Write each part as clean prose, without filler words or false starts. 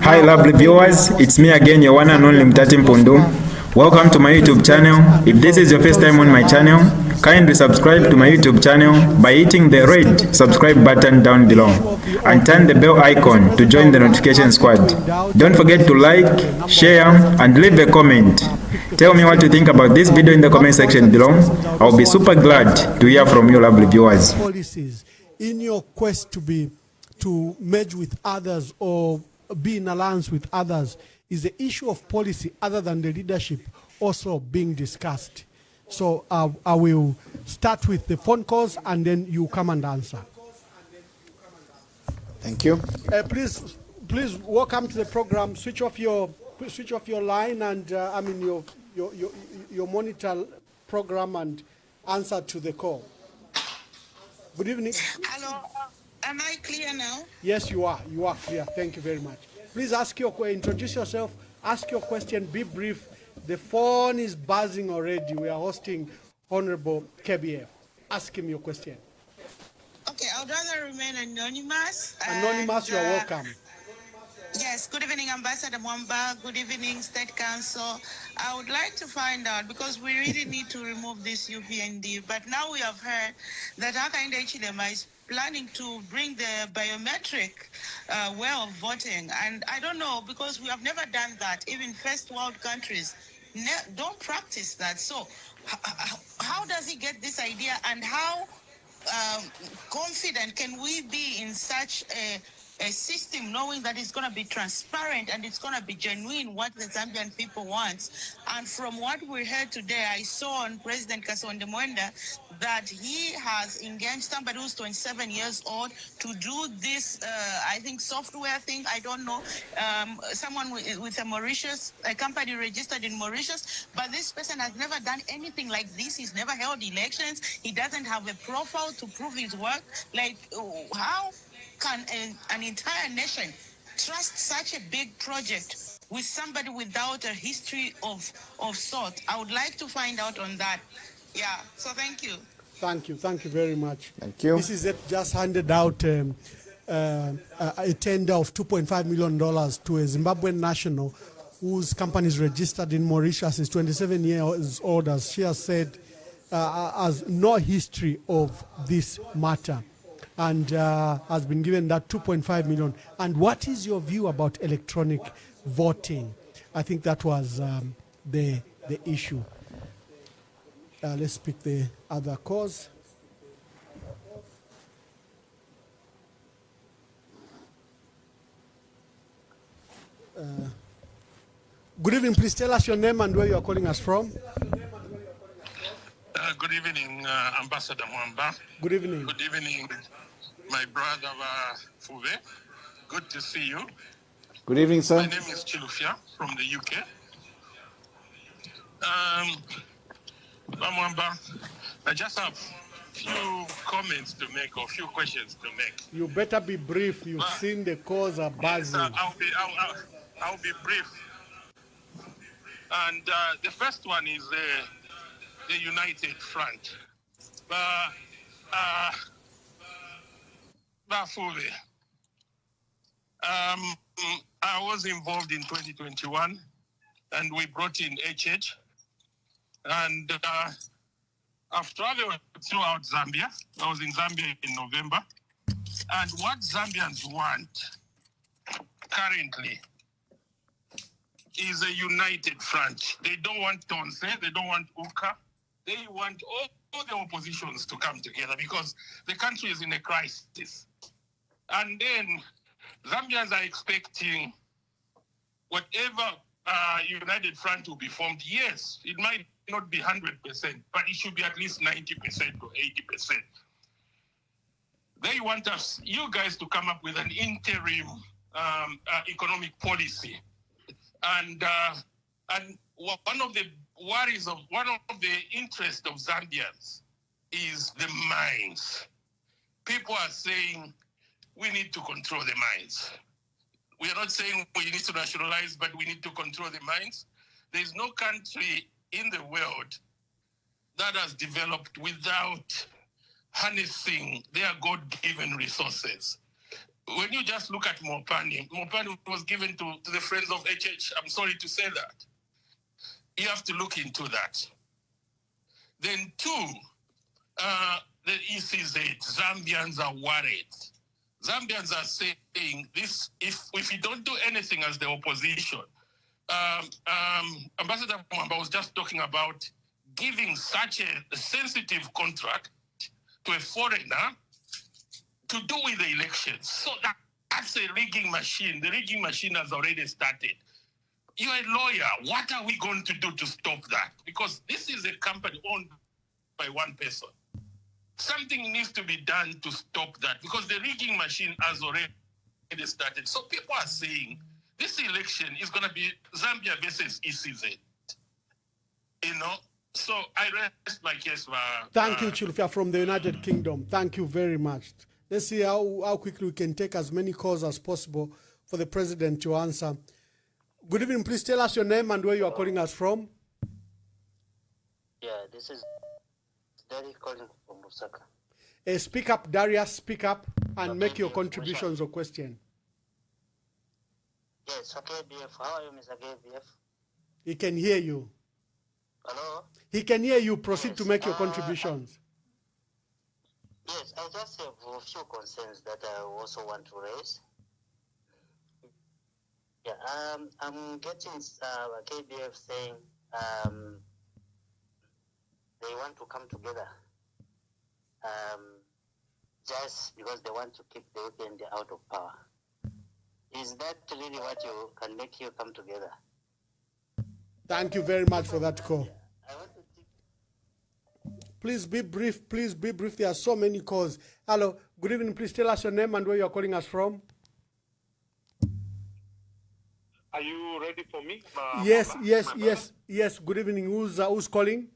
Hi lovely viewers, it's me again, your one and only Mutati Mpundu. Welcome to my YouTube channel. If this is your first time on my channel, kindly subscribe to my YouTube channel by hitting the red subscribe button down below and turn the bell icon to join the notification squad. Don't forget to like, share and leave a comment. Tell me what you think about this video in the comment section below. I'll be super glad to hear from you lovely viewers. Policies in your quest to merge with others or be in alliance with others, is the issue of policy other than the leadership also being discussed? So I will start with the phone calls and then you come and answer. Thank you. Please welcome to the program. Switch off your line and your monitor program and answer to the call. Good evening. Hello. Am I clear now? Yes, you are. You are clear. Thank you very much. Please introduce yourself, ask your question, be brief. The phone is buzzing already. We are hosting Honorable KBF. Ask him your question. Okay, I would rather remain anonymous. Anonymous, you are welcome. Yes, good evening, Ambassador Mwamba. Good evening, State Council. I would like to find out, because we really need to remove this UPND, but now we have heard that Hakainde Hichilema is planning to bring the biometric way of voting. And I don't know, because we have never done that. Even first world countries don't practice that. So how does he get this idea, and how confident can we be in such a system, knowing that it's going to be transparent and it's going to be genuine what the Zambian people want? And from what we heard today, I saw on President Kasonde Mwenda that he has engaged somebody who's 27 years old to do this, I think, software thing. I don't know, someone with a company registered in Mauritius, but this person has never done anything like this. He's never held elections. He doesn't have a profile to prove his work. Like, how can an entire nation trust such a big project with somebody without a history of sort? I would like to find out on that. Yeah, so thank you. Thank you very much. Thank you. This is it, just handed out a tender of $2.5 million to a Zimbabwean national whose company is registered in Mauritius, is 27 years old, as she has said, has no history of this matter, and has been given that 2.5 million. And what is your view about electronic voting? I think that was the issue. Let's pick the other cause. Good evening. Please tell us your name and where you are calling us from. Good evening, Ambassador Mwamba. Good evening. Good evening, my brother Fuve. Good to see you. Good evening, sir. My name is Chilufia from the UK. Mwamba, I just have a few comments to make, or a few questions to make. You better be brief. You've seen the calls are buzzing. Yes, I'll be brief. And the first one is the United Front. Bafuve, I was involved in 2021, and we brought in HH. And I've traveled throughout Zambia. I was in Zambia in November. And what Zambians want currently is a united front. They don't want Tonse, they don't want Uka. They want all the oppositions to come together, because the country is in a crisis. And then Zambians are expecting whatever united front will be formed. Yes, it might not be 100%, but it should be at least 90% or 80%. They want you guys to come up with an interim economic policy. And one of the worries of one of the interests of Zambians is the mines. People are saying we need to control the mines. We are not saying we need to nationalize, but we need to control the mines. There is no country in the world that has developed without harnessing their God-given resources. when you just look at Mopani was given to the Friends of HH. I'm sorry to say that. You have to look into that. Then two, the ECZ, Zambians are worried. Zambians are saying this, if we don't do anything as the opposition, Ambassador Mwamba was just talking about giving such a sensitive contract to a foreigner to do with the elections. So that's a rigging machine. The rigging machine has already started. You're a lawyer. What are we going to do to stop that? Because this is a company owned by one person. Something needs to be done to stop that because the rigging machine has already started. So people are saying this election is going to be Zambia versus ECZ. You know? So I rest my case. Thank you, Chilufya, from the United Kingdom. Thank you very much. Let's see how quickly we can take as many calls as possible for the president to answer. Good evening. Please tell us your name and where you are calling us from. Yeah, this is Darius calling from Lusaka. Speak up, Darius. Speak up and okay, make your contributions or question. Yes, okay, BF. How are you, Mr. KBF? He can hear you. Hello? He can hear you. Proceed yes, to make your contributions. Yes, I just have a few concerns that I also want to raise. Yeah, I'm getting KBF saying they want to come together just because they want to keep the UPND out of power. Is that really what you can make you come together? Thank you very much for that call. Please be brief. Please be brief. There are so many calls. Hello. Good evening. Please tell us your name and where you are calling us from. Are you ready for me? Yes. Good evening. Who's calling?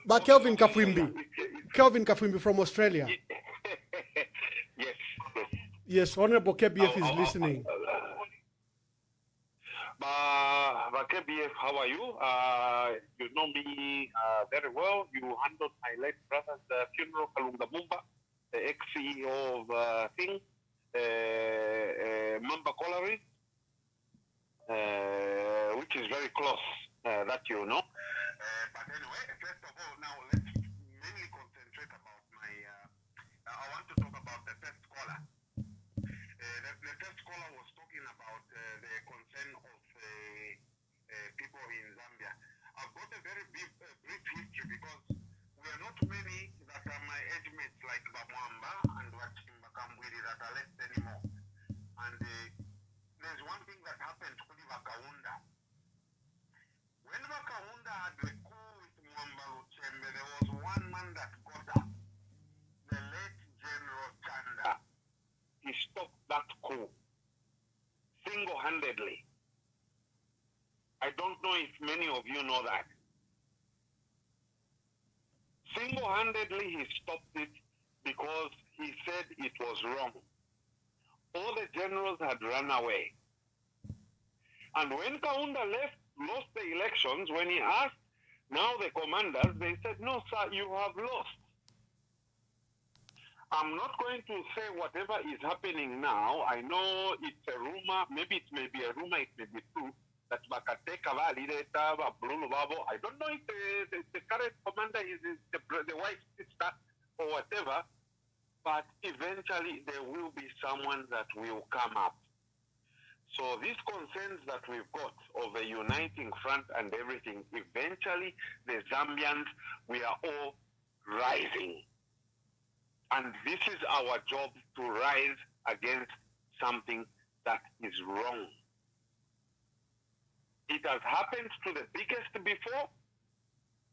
But Kelvin Kafwimbi from Australia. Yes, Honorable KBF is listening. KBF, how are you? You know me very well. You handled my late brother's funeral, Kalunga Mumba, the ex-CEO of Thing, Mamba Colliery, which is very close, that you know. But anyway, first of all, now let's mainly concentrate about my, I want to talk about the first caller. The first caller was talking about the concern of people in Zambia. I've got a very brief history because we are not many that are my age mates like Bamwamba and Wachimba Kambwiri that are left anymore. And there's one thing that happened to Vakaunda. When Vakaunda had the coup with Mwamba Luchembe, there was one man that got up, the late General Chanda. He stopped that coup single-handedly. I don't know if many of you know that. Single-handedly, he stopped it because he said it was wrong. All the generals had run away. And when Kaunda lost the elections, when he asked now the commanders, they said, no, sir, you have lost. I'm not going to say whatever is happening now. I know it's a rumor. Maybe it may be a rumor, it may be true. That Bakateka, I don't know if the current commander is the wife's sister or whatever, but eventually there will be someone that will come up. So these concerns that we've got of a uniting front and everything, eventually the Zambians, we are all rising. And this is our job, to rise against something that is wrong. It has happened to the biggest before,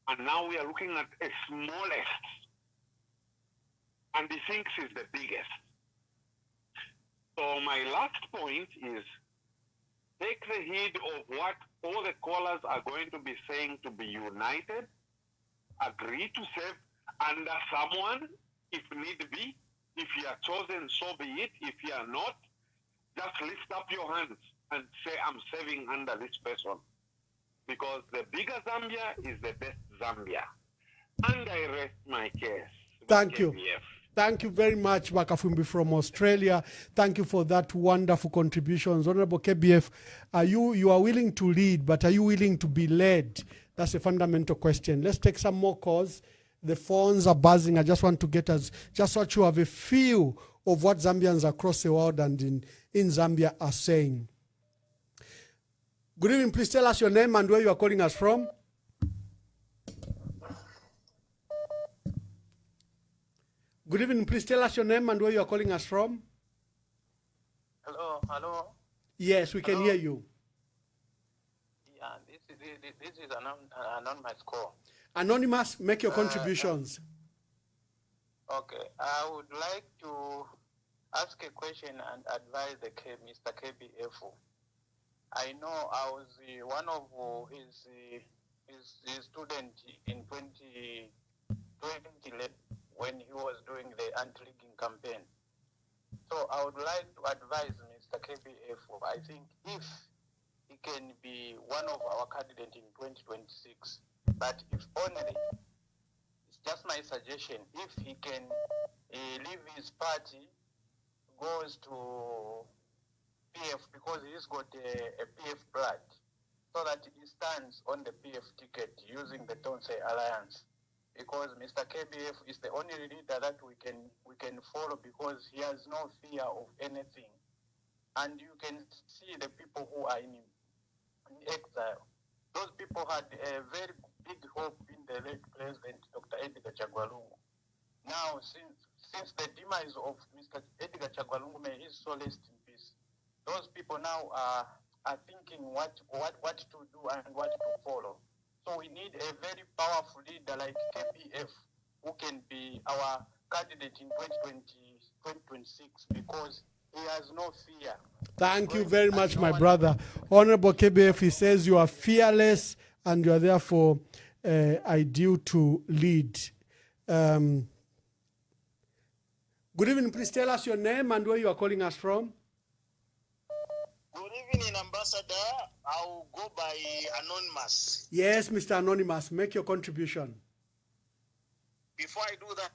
and now we are looking at a smallest. And he thinks is the biggest. So my last point is, take the heed of what all the callers are going to be saying, to be united, agree to serve under someone, if need be. If you are chosen, so be it. If you are not, just lift up your hands and say, I'm serving under this person. Because the bigger Zambia is the best Zambia. And I rest my case. Thank you. KBF. Thank you very much, Bakafumbi from Australia. Thank you for that wonderful contributions. Honorable KBF, you are willing to lead, but are you willing to be led? That's a fundamental question. Let's take some more calls. The phones are buzzing. I just want to get us, just so you have a feel of what Zambians across the world and in Zambia are saying. Good evening. Please tell us your name and where you are calling us from. Good evening. Please tell us your name and where you are calling us from. Hello. Yes, we can hear you. Yeah, this is an anonymous call. Anonymous, make your contributions. Okay, I would like to ask a question and advise Mr. KBF. I know I was one of his students in 2011 when he was doing the anti-leaking campaign. So I would like to advise Mr. KBF. I think if he can be one of our candidates in 2026, but if only, it's just my suggestion, if he can leave his party, goes to PF, because he's got a PF blood, so that he stands on the PF ticket using the Tonsei Alliance. Because Mr. KBF is the only leader that we can follow, because he has no fear of anything. And you can see the people who are in exile. Those people had a very big hope in the late President Dr. Edgar Chagwalungu. Now, since the demise of Mr. Edgar Chagwalungu, may his soul rest in peace, those people now are thinking what to do and what to follow. So we need a very powerful leader like KBF who can be our candidate in 2026, because he has no fear. Thank you very much, my brother. Honorable KBF, he says you are fearless and you are therefore ideal to lead. Good evening. Please tell us your name and where you are calling us from. Good evening, Ambassador. I'll go by Anonymous. Yes, Mr. Anonymous, make your contribution. Before I do that,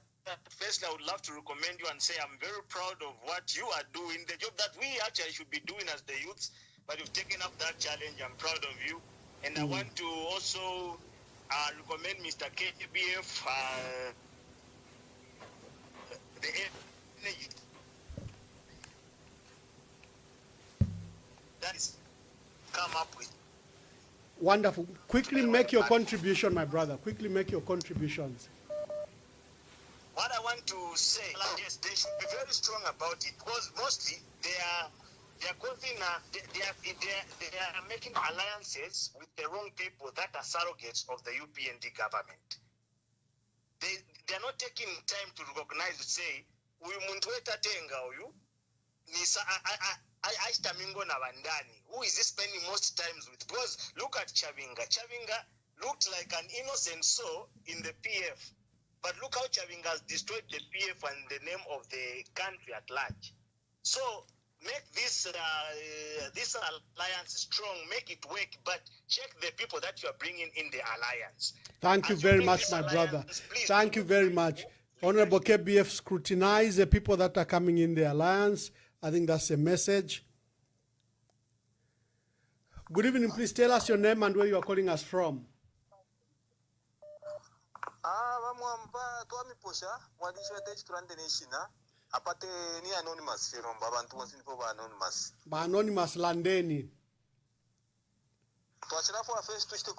firstly, I would love to recommend you and say I'm very proud of what you are doing, the job that we actually should be doing as the youths, but you've taken up that challenge. I'm proud of you. And I want to also recommend Mr. KBF, the energy that is come up with. Wonderful. Quickly make your contribution, my brother. Quickly make your contributions. What I want to say, yes, they should be very strong about it, because mostly they are making alliances with the wrong people that are surrogates of the UPND government. They are not taking time to recognize, to say, uyu muntu wetatenga uyu nisa Aishtamingo na Vandani. Who is he spending most times with? Because look at Chabinga. Chabinga looked like an innocent soul in the PF. But look how Chabinga has destroyed the PF and the name of the country at large. So make this alliance strong, make it work, but check the people that you are bringing in the alliance. Thank you very much, my brother. Thank you very much. Honorable KBF, scrutinize the people that are coming in the alliance. I think that's a message. Good evening. Please tell us your name and where you are calling us from. Vamwamba twami posha mwandishi wa Tech Trend Nation apate ni Anonymous from babantu wasinipo ba Anonymous. Ba Anonymous landeni. Twashirafu wa first tushite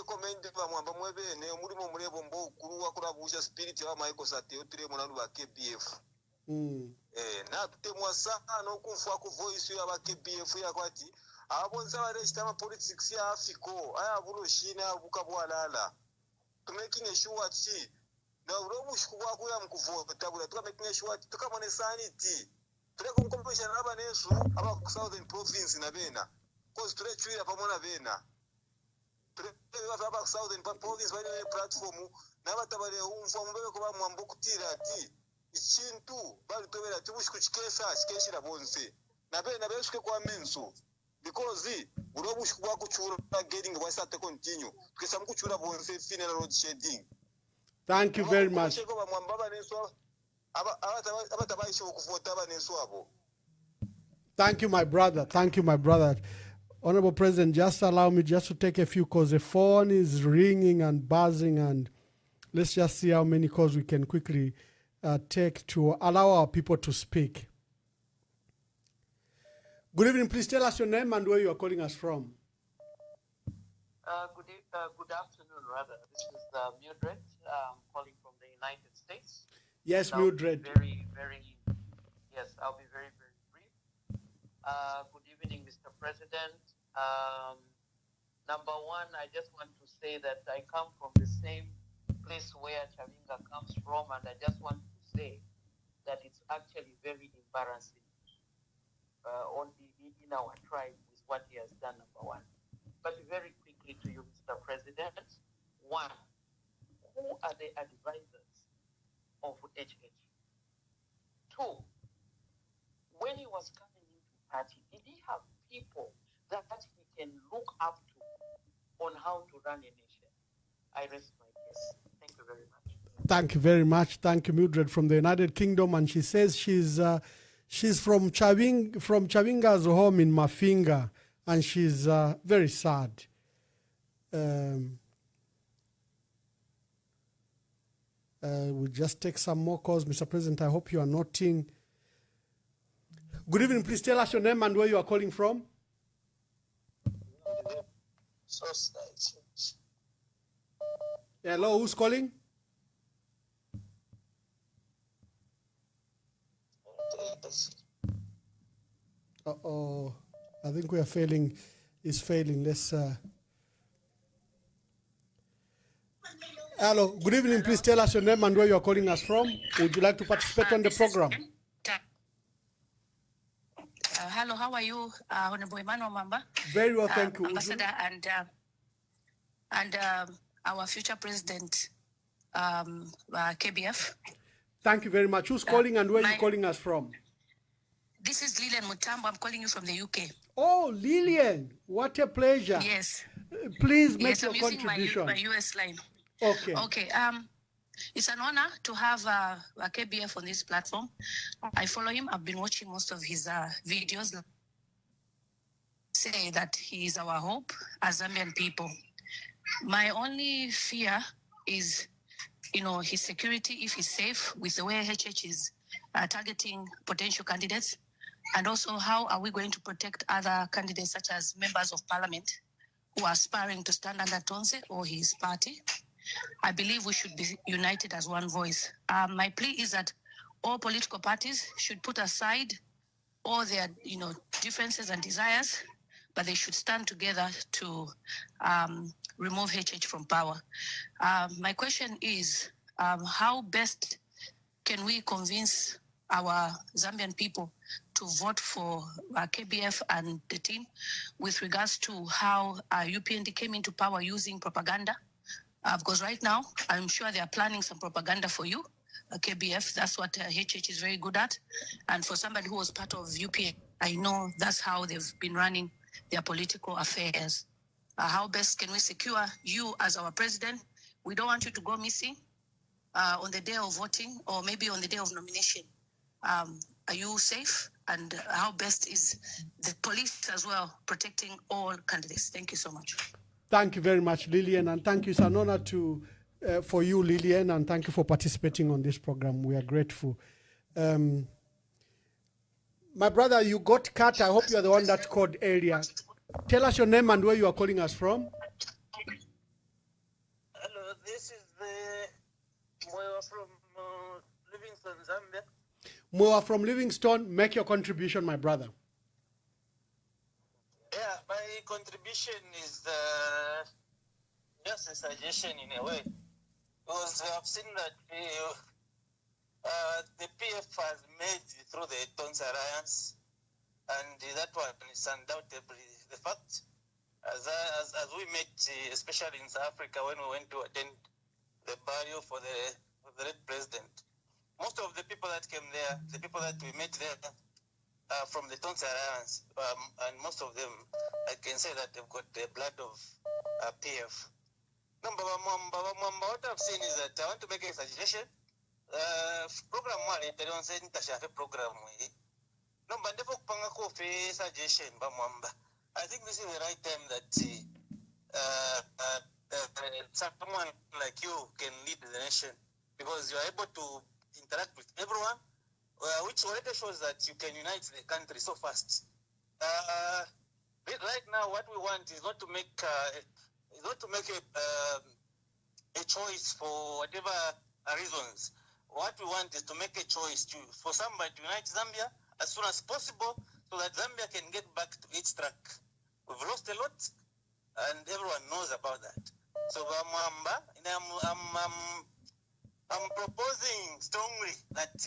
comment vamwamba mwebene mulimo mulebo mbo kuru wakura busha spirit wa Michael Sateotire munanu ba KBF. Na tutemwa sana okumfwa ku voice ya ba KBF yakwati abonza bareshita politics ya Afiko aya burushina bukabwalala. To making a sure chi na urobush kuba kuya mkuvota tabula to making sure tukamone sanity tureko mkompesha naba nesu aba ku southern province na bena cause turechwira pamona bena turebe aba ku southern province bali platform nabatabale umfo mbebe kuba mwambo kutira ati ikintu bali tobera tibushku chikesa chikeshira bonse na bena besuke kwa menso because urobush kuba kuchura getting was at continue kisa mkuchura bonse final road shedding. Thank you very much. Thank you, my brother. Thank you, my brother. Honorable President, just allow me just to take a few calls. The phone is ringing and buzzing, and let's just see how many calls we can quickly take to allow our people to speak. Good evening. Please tell us your name and where you are calling us from. Good afternoon, rather. This is Mildred. Calling from the United States. Yes, Mildred. Yes, I'll be very, very brief. Good evening, Mr. President. Number one, I just want to say that I come from the same place where Chabinga comes from, and I just want to say that it's actually very embarrassing in our tribe with what he has done, number one. But very quickly to you, Mr. President, one, who are the advisors of HH? Two, when he was coming into party, did he have people that he can look up to on how to run a nation? I rest my case. Thank you very much. Thank you very much. Thank you, Mildred, from the United Kingdom, and she says she's from Chabinga's home in Mafinga, and she's very sad. We'll just take some more calls, Mr. President. I hope you are noting. Good evening. Please tell us your name and where you are calling from. Hello, who's calling? Uh-oh. I think we are failing. It's failing. Let's... Hello. Good evening. Please tell us your name and where you are calling us from. Would you like to participate on the program? Hello, how are you, Honorable Emmanuel Mamba? Very well, thank you. Ambassador and our future president, KBF. Thank you very much. Who's calling and where are you calling us from? This is Lillian Mutambo. I'm calling you from the UK. Oh, Lillian, what a pleasure. Yes. Please make your contribution. I'm using my US line. Okay. Okay. It's an honor to have a KBF on this platform. I follow him. I've been watching most of his videos. Say that he is our hope as Zambian people. My only fear is, his security, if he's safe with the way HH is targeting potential candidates, and also how are we going to protect other candidates such as members of parliament who are aspiring to stand under Tonse or his party. I believe we should be united as one voice. My plea is that all political parties should put aside all their, differences and desires, but they should stand together to remove HH from power. My question is, how best can we convince our Zambian people to vote for KBF and the team with regards to how UPND came into power using propaganda? Because right now, I'm sure they are planning some propaganda for you, KBF. That's what HH is very good at. And for somebody who was part of UPN, I know that's how they've been running their political affairs. How best can we secure you as our president? We don't want you to go missing on the day of voting or maybe on the day of nomination. Are you safe? And how best is the police as well protecting all candidates? Thank you so much. Thank you very much, Lillian, and thank you. It's an honor for you, Lillian, and thank you for participating on this program. We are grateful. My brother, you got cut. I hope you are the one that called earlier. Tell us your name and where you are calling us from. Hello, this is Mwewa from Livingston, Zambia. Mwewa from Livingston, make your contribution, my brother. Yeah, my contribution is just a suggestion in a way, because we have seen that the PF has made through the Tonse Alliance, and that one is undoubtedly the fact. As we met, especially in South Africa, when we went to attend the burial for the late president, most of the people that came there, the people that we met there, from the Tonse Alliance, and most of them, I can say that they've got the blood of PF. Number what I've seen is that I want to make a suggestion. Program one, they don't say Tasha program. No, but the Panga coffee suggestion, Bamwamba. I think this is the right time that someone like you can lead the nation because you are able to interact with everyone, which already shows that you can unite the country so fast. Right now, what we want is not to make a choice for whatever reasons. What we want is to make a choice for somebody to unite Zambia as soon as possible so that Zambia can get back to its track. We've lost a lot, and everyone knows about that. So I'm proposing strongly that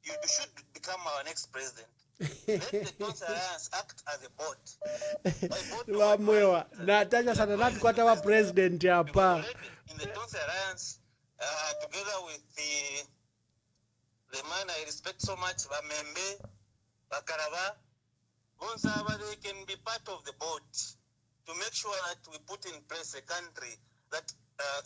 you should become our next president. Let the Council Alliance act as a board. Vamwewa Natasha sana natu kwa tawa president hapa. In the Council Alliance, together with the man I respect so much, Bamembe, Bakaraba, Bonsaba, they can be part of the board to make sure that we put in place a country that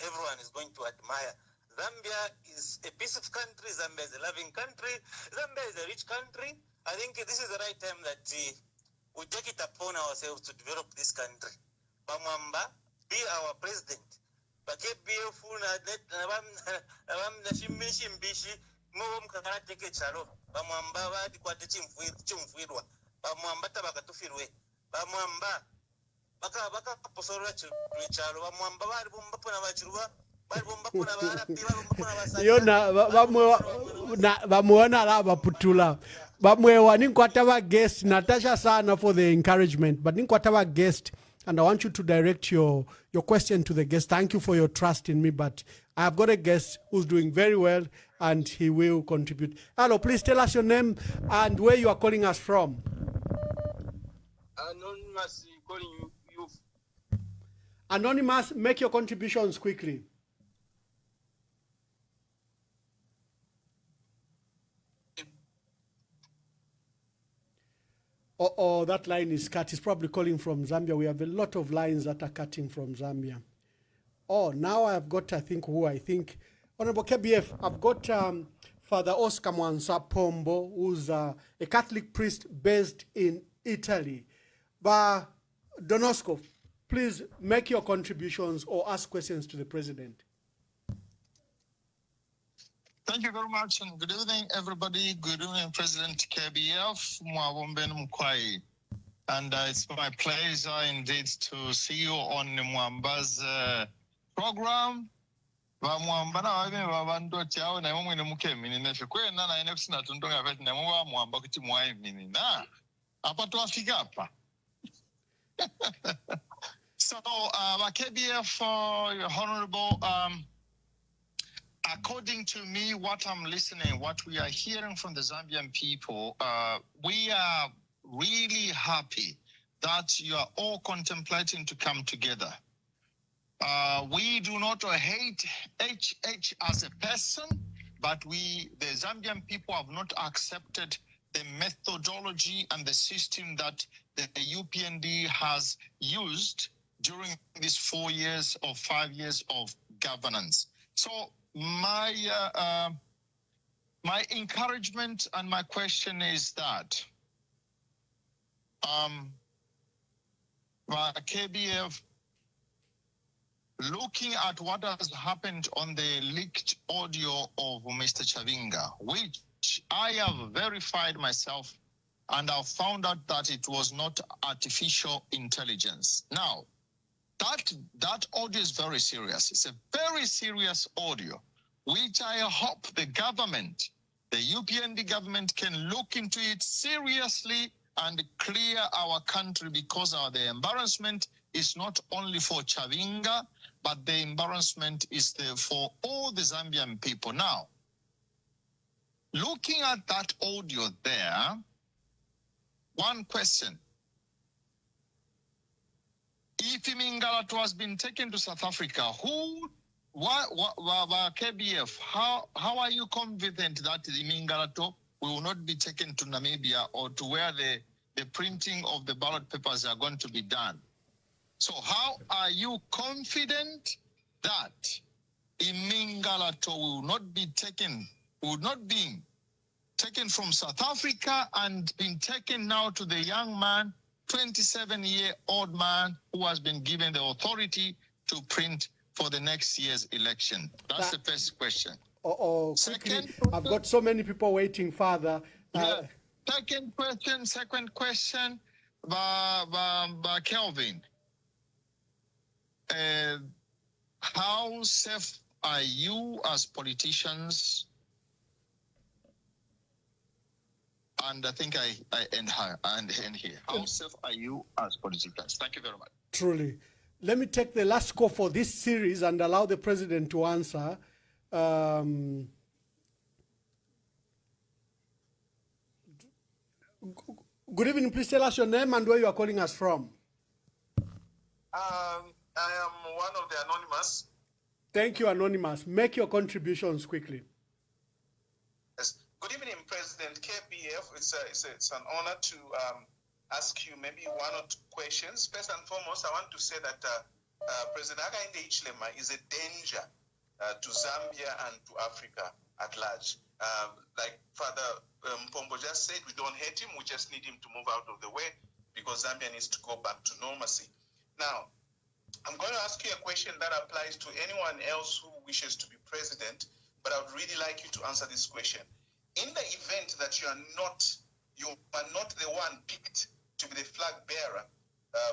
everyone is going to admire. Zambia is a peaceful country. Zambia is a loving country. Zambia is a rich country. I think this is the right time that we take it upon ourselves to develop this country. Bamwamba, be our president. BKBF Bamwamba badi kwate chimfwirwa. Bamwamba tabakatufirwe. Bamwamba baka posora chalo. Bamwamba bari bomba pona bachirwa. Yona vamwewana la vaputula vamwewa ninkwatava guest Natasha sana for the encouragement, but ninkwatava guest, and I want you to direct your question to the guest. Thank you for your trust in me, but I have got a guest who's doing very well and he will contribute. Hello, please tell us your name and where you are calling us from. Anonymous calling you. Anonymous, make your contributions quickly. Oh, that line is cut. He's probably calling from Zambia. We have a lot of lines that are cutting from Zambia. Oh, now I've got, Honorable KBF, I've got Father Oscar Mwansa Pombo, who's a Catholic priest based in Italy. But Donosco, please make your contributions or ask questions to the president. Thank you very much, and good evening, everybody. Good evening, President KBF, Mwawomben Mkwai. And it's my pleasure indeed to see you on Mwamba's program. Mwamba na wabe babando chao na mwe ne mukemini na fikwe na na ene kusina tundonga veti na mwa Mwamba kuti mwaimini na hapa tuafika hapa. So, KBF, Honorable, according to me, what I'm listening, what we are hearing from the Zambian people, we are really happy that you are all contemplating to come together. We do not hate HH as a person, but the Zambian people have not accepted the methodology and the system that the UPND has used during these 4 years or 5 years of governance. So my encouragement and my question is that KBF, looking at what has happened on the leaked audio of Mr. Chabinga, which I have verified myself, and I've found out that it was not artificial intelligence. Now, that audio is very serious. It's a very serious audio, which I hope the government, the UPND government, can look into it seriously and clear our country, because the embarrassment is not only for Chabinga, but the embarrassment is for all the Zambian people. Now, looking at that audio there, one question. If Mingalato has been taken to South Africa, KBF, how are you confident that the Mingalato will not be taken to Namibia or to where the printing of the ballot papers are going to be done? So how are you confident that Imingalato will not be taken from South Africa and been taken now to the young man, 27-year-old man who has been given the authority to print for the next year's election? That's the first question. Second, I've got so many people waiting, Father. Second question, Kelvin. How safe are you as politicians? And I think I end here. How safe are you as politicians? Thank you very much. Truly. Let me take the last call for this series and allow the president to answer. Good evening. Please tell us your name and where you are calling us from. I am one of the anonymous. Thank you, Anonymous. Make your contributions quickly. Yes. Good evening, President KBF. It's an honor to ask you maybe one or two questions. First and foremost, I want to say that President Hakainde Hichilema is a danger to Zambia and to Africa at large. Like Father Mpombo just said, we don't hate him, we just need him to move out of the way because Zambia needs to go back to normalcy. Now, I'm going to ask you a question that applies to anyone else who wishes to be president, but I would really like you to answer this question. In the event that you are not the one picked to be the flag bearer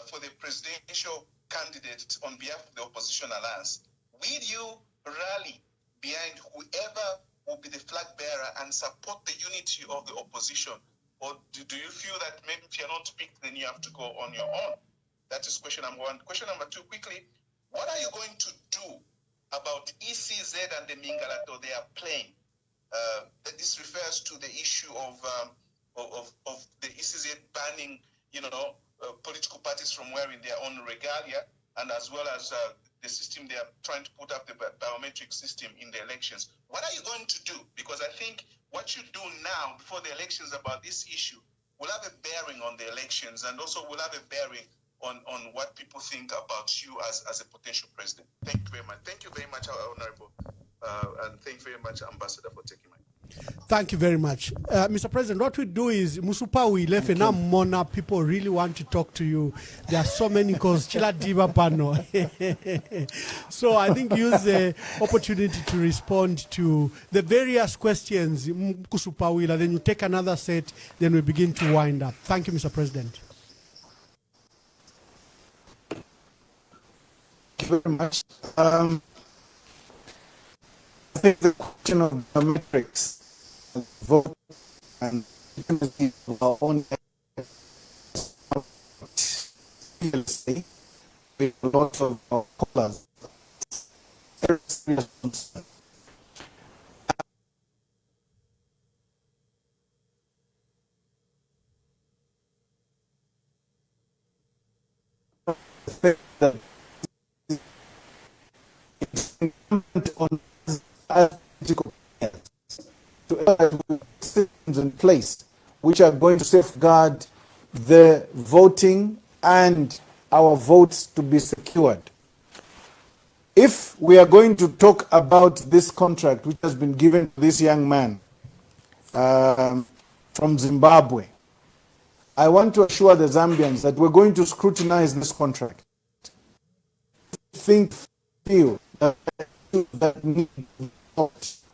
for the presidential candidate on behalf of the opposition alliance, will you rally behind whoever will be the flag bearer and support the unity of the opposition? Or do you feel that maybe if you're not picked, then you have to go on your own? That is question number one. Question number two, quickly, what are you going to do about ECZ and the Mingalato they are playing? This refers to the issue of the ECZ banning, political parties from wearing their own regalia, and as well as the system they are trying to put up, the biometric system in the elections. What are you going to do? Because I think what you do now before the elections about this issue will have a bearing on the elections, and also will have a bearing on what people think about you as a potential president. Thank you very much. Thank you very much, Honorable, and thank you very much, Ambassador, for taking my. Thank you very much. Mr. President, what we do is, Musupa, we left enough Mona, people really want to talk to you. There are so many calls. Chila Diva Pano. So I think use the opportunity to respond to the various questions, Musupa Wila, then you take another set, then we begin to wind up. Thank you, Mr. President. Thank you very much. I think the question of biometrics, vote, and our own PLC with a lot of callers. On systems in place which are going to safeguard the voting and our votes to be secured. If we are going to talk about this contract which has been given to this young man from Zimbabwe, I want to assure the Zambians that we're going to scrutinize this contract. Feel that need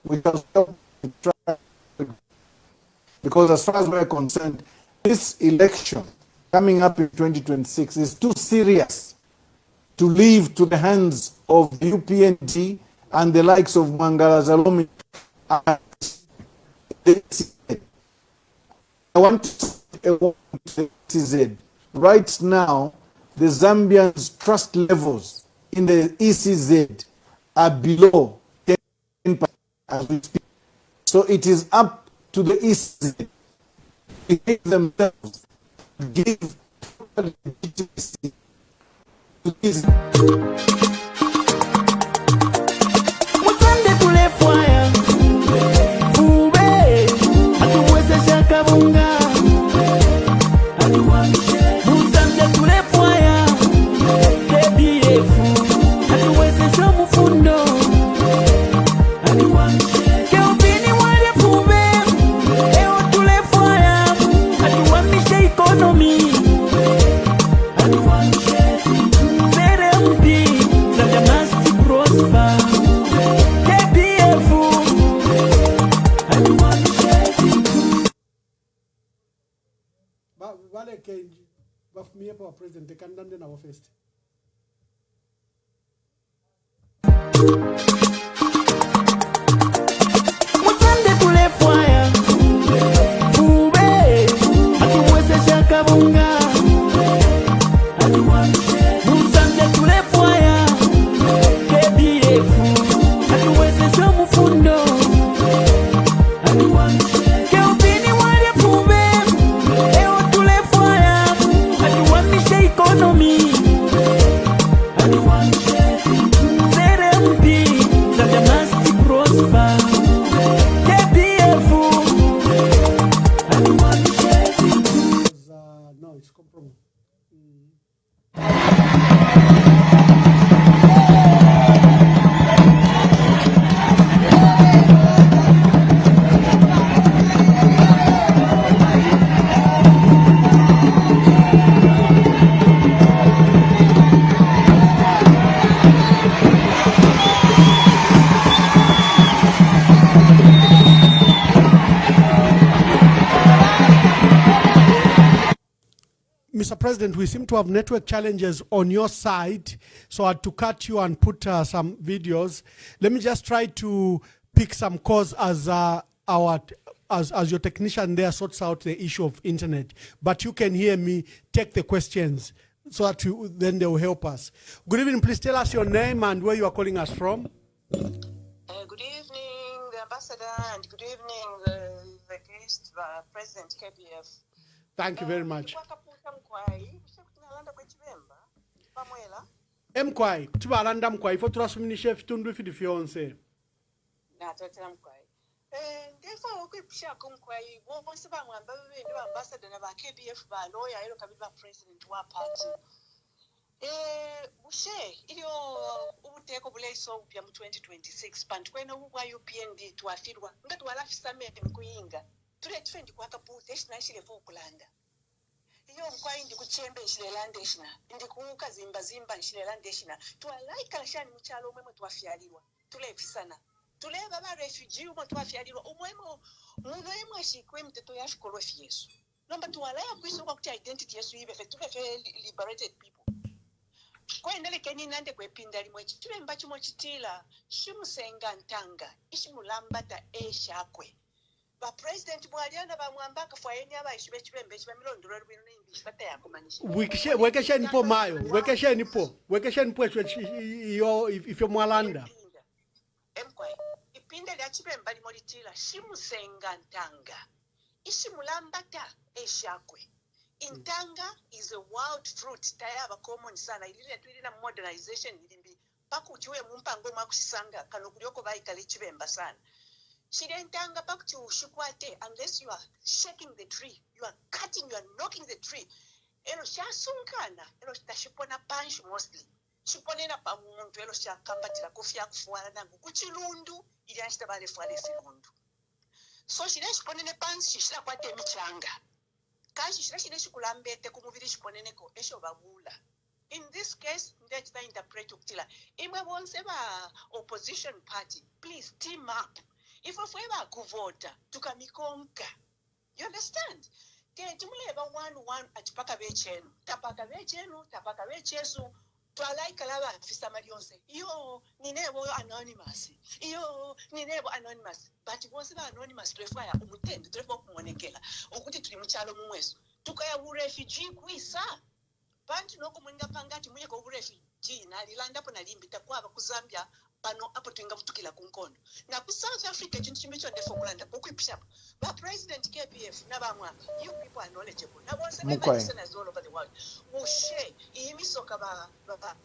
we just try, because as far as we're concerned, this election coming up in 2026 is too serious to leave to the hands of the UPNG and the likes of Mangala Zalomi. I want to say right now, the Zambians' trust levels in the ECZ are below 10% as we speak. So it is up to the ECZ to give themselves, to give total legitimacy to this. Muzambia tule fwaya, KBF, hatuweze shomu vale kenji bafumie pa president kandande na first. Mutande kule fire ube atuwezesha Chabinga Mutande kule fire KBF atuwezesha Mpundu keupini wale pube eo tule fire atuwamisha economy No, it's compromise. Mr. President, we seem to have network challenges on your side, so I had to cut you and put some videos. Let me just try to pick some calls as your technician there sorts out the issue of internet. But you can hear me take the questions so that then they will help us. Good evening. Please tell us your name and where you are calling us from. Good evening, the ambassador, and good evening, the guest, President KBF. Thank you very much. Mkwai, tubalanda mkwai fo turasuminisha fitundu fidi fyonse. Natotera mkwai. Ndefa okwipisha kumkwai bonse bamwamba bebe ambassador na ba KBF ba lawyer ero kabiba president wa party. Bushe ilio ubuteko buleiso upya mu 2026 pantu kwena ubwa UPND twafirwa ngati walafisa mete mkuyinga. Tule trend kwa kapuze eshinashile fo kulanda. Iyo mkwai ndi kuchembe nshilelande eshina ndi kuuka zimba nshilelande eshina twalaika lashani mchalo umwemo twafyalirwa tulefisana tuleva ba refugee umwe twafyalirwa umwemo muno ashikwe mteto yashikolwe fyesu nomba twalaya kwisoko kuti identity yesu ibe fe tufe liberated people kwendele keni nande kwepinda limwe chibemba chimo chitila shimusenga ntanga ishimulambata eshakwe ba president mwaliana ba mwambaka fwaeni aba ishibe chibembe chiba milondoro rwino n'indi shibata yakumanisha wekesheni po mayo wekesheni po iyo ifyo mwalanda emkwai ipinde lya chibemba limolitila shimusenga ntanga ishimulambata eshakwe intanga is a wild fruit tayaba common sana ilile tulina modernization ilimbi pakuchiwe mumpango mwakusisanga kano kulioko baikale chibemba sana Shirentanga back to Shukwate, unless you are shaking the tree, you are cutting, you are knocking the tree. Elo shasunkana, elo tashipona punch mostly. Shiponena pa muntu, elo shakambatira kufia kufuana nangu. Kuchilundu, ili ashtabale fuale filundu. So shire shiponene punch, shishira kwate michanga. Kashi shire shikulambete kumuviri shiponene ko, esho babula. In this case, let's interpret ukitila. Imwe bonse ba opposition party, please team up. If we ever go vote, tukamikonka. You understand? Tumuleba 1-1 at Pakavechenu. Tapaka vechesu. Twalai kalaba fisa marionse. Yo, ninebo anonymous. But once the anonymous refire, umutend, trefo kumonekela. Ukuti tulimuchalo mwesu. Tukaya refugee kuisa. Bantu no kumunga pangati muye ko refugee na lilanda po na limbita kwaba ku Zambia pano apo tuinga mutukila kunkono na ku South Africa chintu chimbicho ndefo kulanda okwipisha ba president KBF na bamwanga you people are knowledgeable na bonse ba listeners all over the world mushe imisoka ba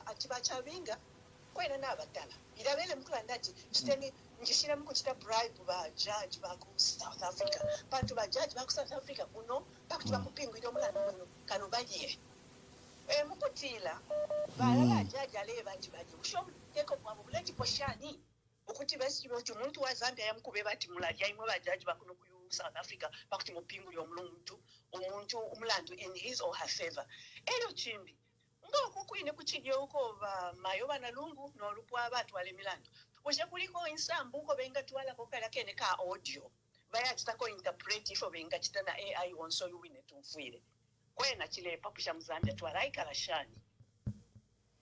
atiba Chabinga kwena na batala ilabele mkulanda ati chiteni ngishira mkuchita bribe ba judge ba ku South Africa bantu ba judge ba ku South Africa uno bakuti bakupingwira omulanda muno kano bagiye mukutila balala jaja leba ntibaje usho teko kwa buleti poshani ukuti basi boti umuntu wa Zambia yamkube bati mulaja imwe bajaji bakuno ku South Africa bakuti mupingu yomuntu umuntu umlando in his or her favor elo chimbi ngoko kuine kuchidye uko ba mayo bana lungu no lupwa abantu wale milando ushe kuliko insambu uko benga twala ko kala kene ka audio baya tsako interpret ifo benga chitana AI wonso yuwine tumfuire kwena chilepa pusha mzambia twalaikala shani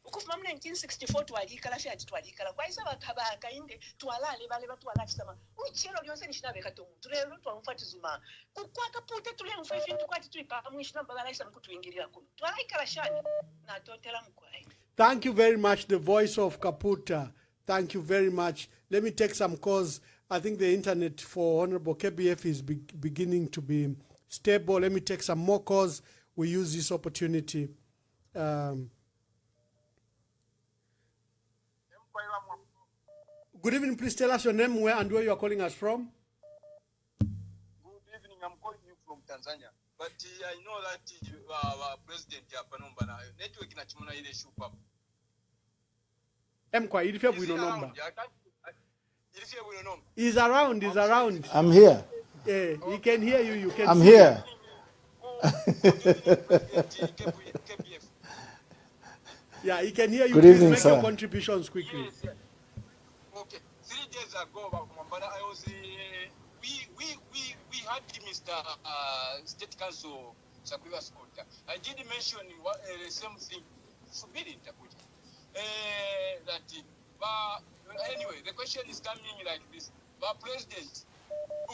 ukufuma mu 1964 twalikala shati twalikala kwaisa bakabaka inde twalale bale batwalakisama uchelo lyonse nishinabeka tomu tulelo twamfatizuma kukwaka pute tule mfefi tukwati tuipa mwishina babalaisa mkutuingirira kuno twalaikala shani na totela mkwai. Thank you very much, the voice of Kaputa. Thank you very much. Let me take some calls. I think the internet for Honorable KBF is beginning to be stable. Let me take some more calls. We use this opportunity. Good evening. Please tell us your name and where you are calling us from. Good evening. I'm calling you from Tanzania. But I know that our president Japanomba network na chimuna ile shupa. Mkwa, ilifia bwino nomba. He's around, he's around. I'm here. Yeah, he can hear you, you can I'm see here. Yeah, he can hear you. Good Please evening, make sir. your contributions quickly. Yes. Okay. 3 days ago, I was we had Mr. State Council Sakura Scott. I did mention the same thing. Forbidden that anyway, the question is coming like this. But President,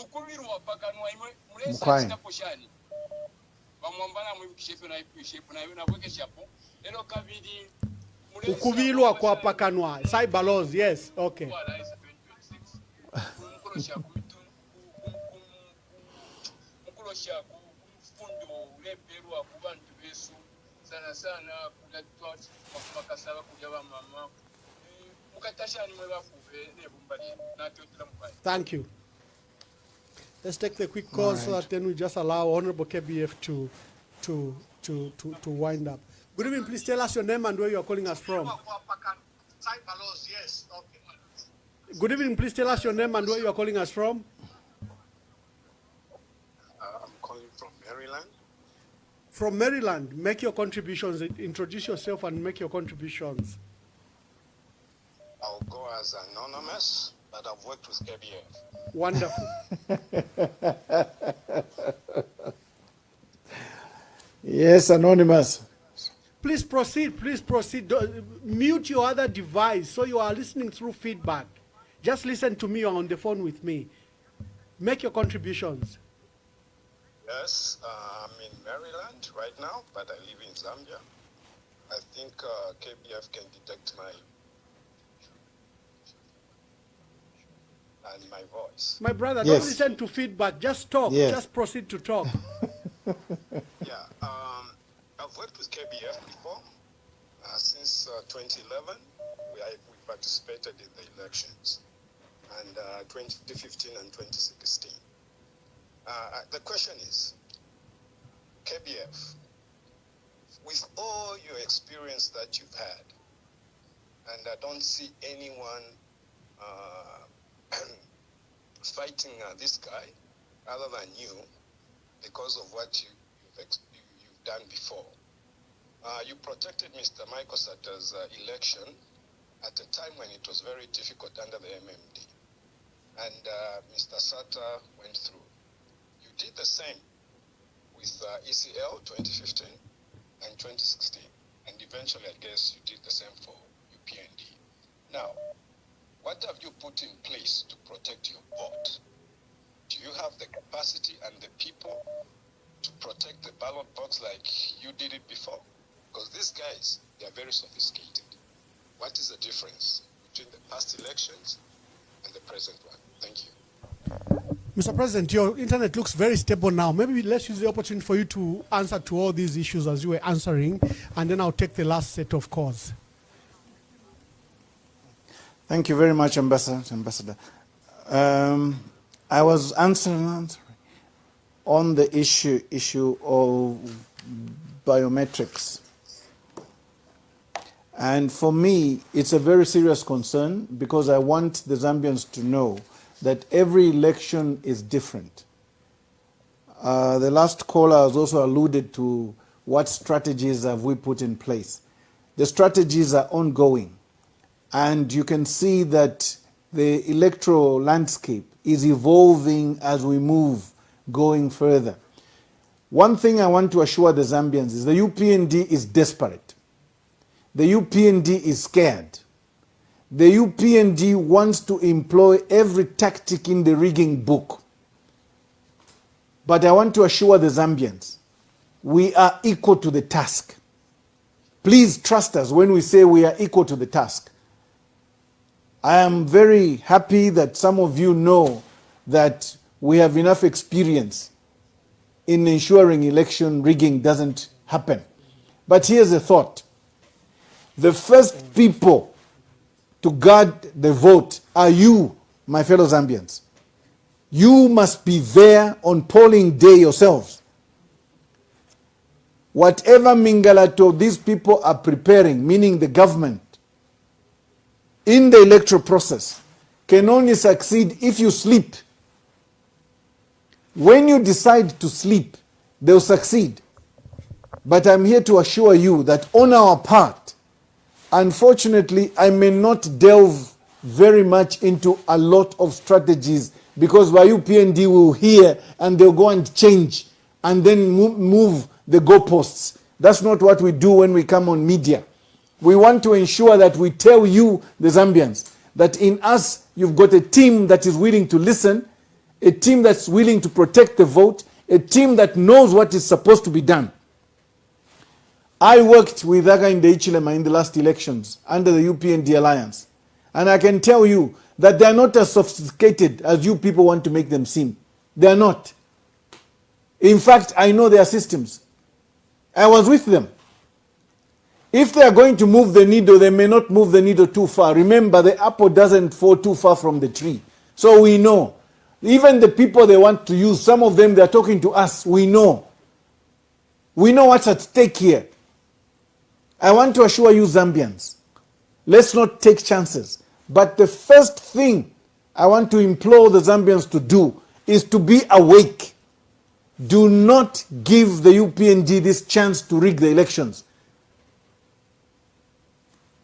ukubiru pakanwa mulesa chitaposhani. Bamwambana mwikishefu na weke shapo. Elo kabidi ukubilwa kwa pakanwa. Cyber laws, yes. Okay. Thank you. Let's take the quick call so that then we just allow Honorable KBF to wind up. Good evening. Please tell us your name and where you are calling us from. Good evening. Please tell us your name and where you are calling us from. I'm calling from Maryland. From Maryland. Make your contributions. Introduce yourself and make your contributions. I'll go as anonymous, but I've worked with KBF. Wonderful. Yes, anonymous. Please proceed. Please proceed. Mute your other device so you are listening through feedback. Just listen to me on the phone with me. Make your contributions. Yes, I'm in Maryland right now, but I live in Zambia. I think KBF can detect my voice. My brother, don't listen to feedback. Just talk. Yes. Just proceed to talk. Yeah, I've worked with KBF before. Since 2011, we participated in the elections, and 2015 and 2016. The question is, KBF, with all your experience that you've had, and I don't see anyone fighting this guy other than you because of what you've done before. You protected Mr. Michael Sata's election at a time when it was very difficult under the MMD. And Mr. Sata went through. You did the same with ECL 2015 and 2016. And eventually, I guess, you did the same for UPND. Now, what have you put in place to protect your vote? Do you have the capacity and the people to protect the ballot box like you did it before? Because these guys, they are very sophisticated. What is the difference between the past elections and the present one? Thank you. Mr. President, your internet looks very stable now. Maybe let's use the opportunity for you to answer to all these issues as you were answering, and then I'll take the last set of calls. Thank you very much, Ambassador. I was answering on the issue of biometrics. And for me, it's a very serious concern because I want the Zambians to know that every election is different. The last caller has also alluded to what strategies have we put in place. The strategies are ongoing, and you can see that the electoral landscape is evolving as we move going further. One thing I want to assure the Zambians is the UPND is desperate. The UPND is scared. The UPND wants to employ every tactic in the rigging book. But I want to assure the Zambians, we are equal to the task. Please trust us when we say we are equal to the task. I am very happy that some of you know that we have enough experience in ensuring election rigging doesn't happen. But here's a thought. The first people to guard the vote are you, my fellow Zambians. You must be there on polling day yourselves. Whatever Mingalato these people are preparing, meaning the government, in the electoral process, can only succeed if you sleep. When you decide to sleep, they'll succeed. But I'm here to assure you that on our part, unfortunately, I may not delve very much into a lot of strategies because the UPND will hear and they'll go and change and then move the goalposts. That's not what we do when we come on media. We want to ensure that we tell you, the Zambians, that in us, you've got a team that is willing to listen, a team that's willing to protect the vote, a team that knows what is supposed to be done. I worked with Hakainde Hichilema in the last elections under the UPND alliance. And I can tell you that they are not as sophisticated as you people want to make them seem. They are not. In fact, I know their systems. I was with them. If they are going to move the needle, they may not move the needle too far. Remember, the apple doesn't fall too far from the tree. So we know. Even the people they want to use, some of them, they are talking to us. We know. We know what's at stake here. I want to assure you, Zambians, let's not take chances. But the first thing I want to implore the Zambians to do is to be awake. Do not give the UPND this chance to rig the elections.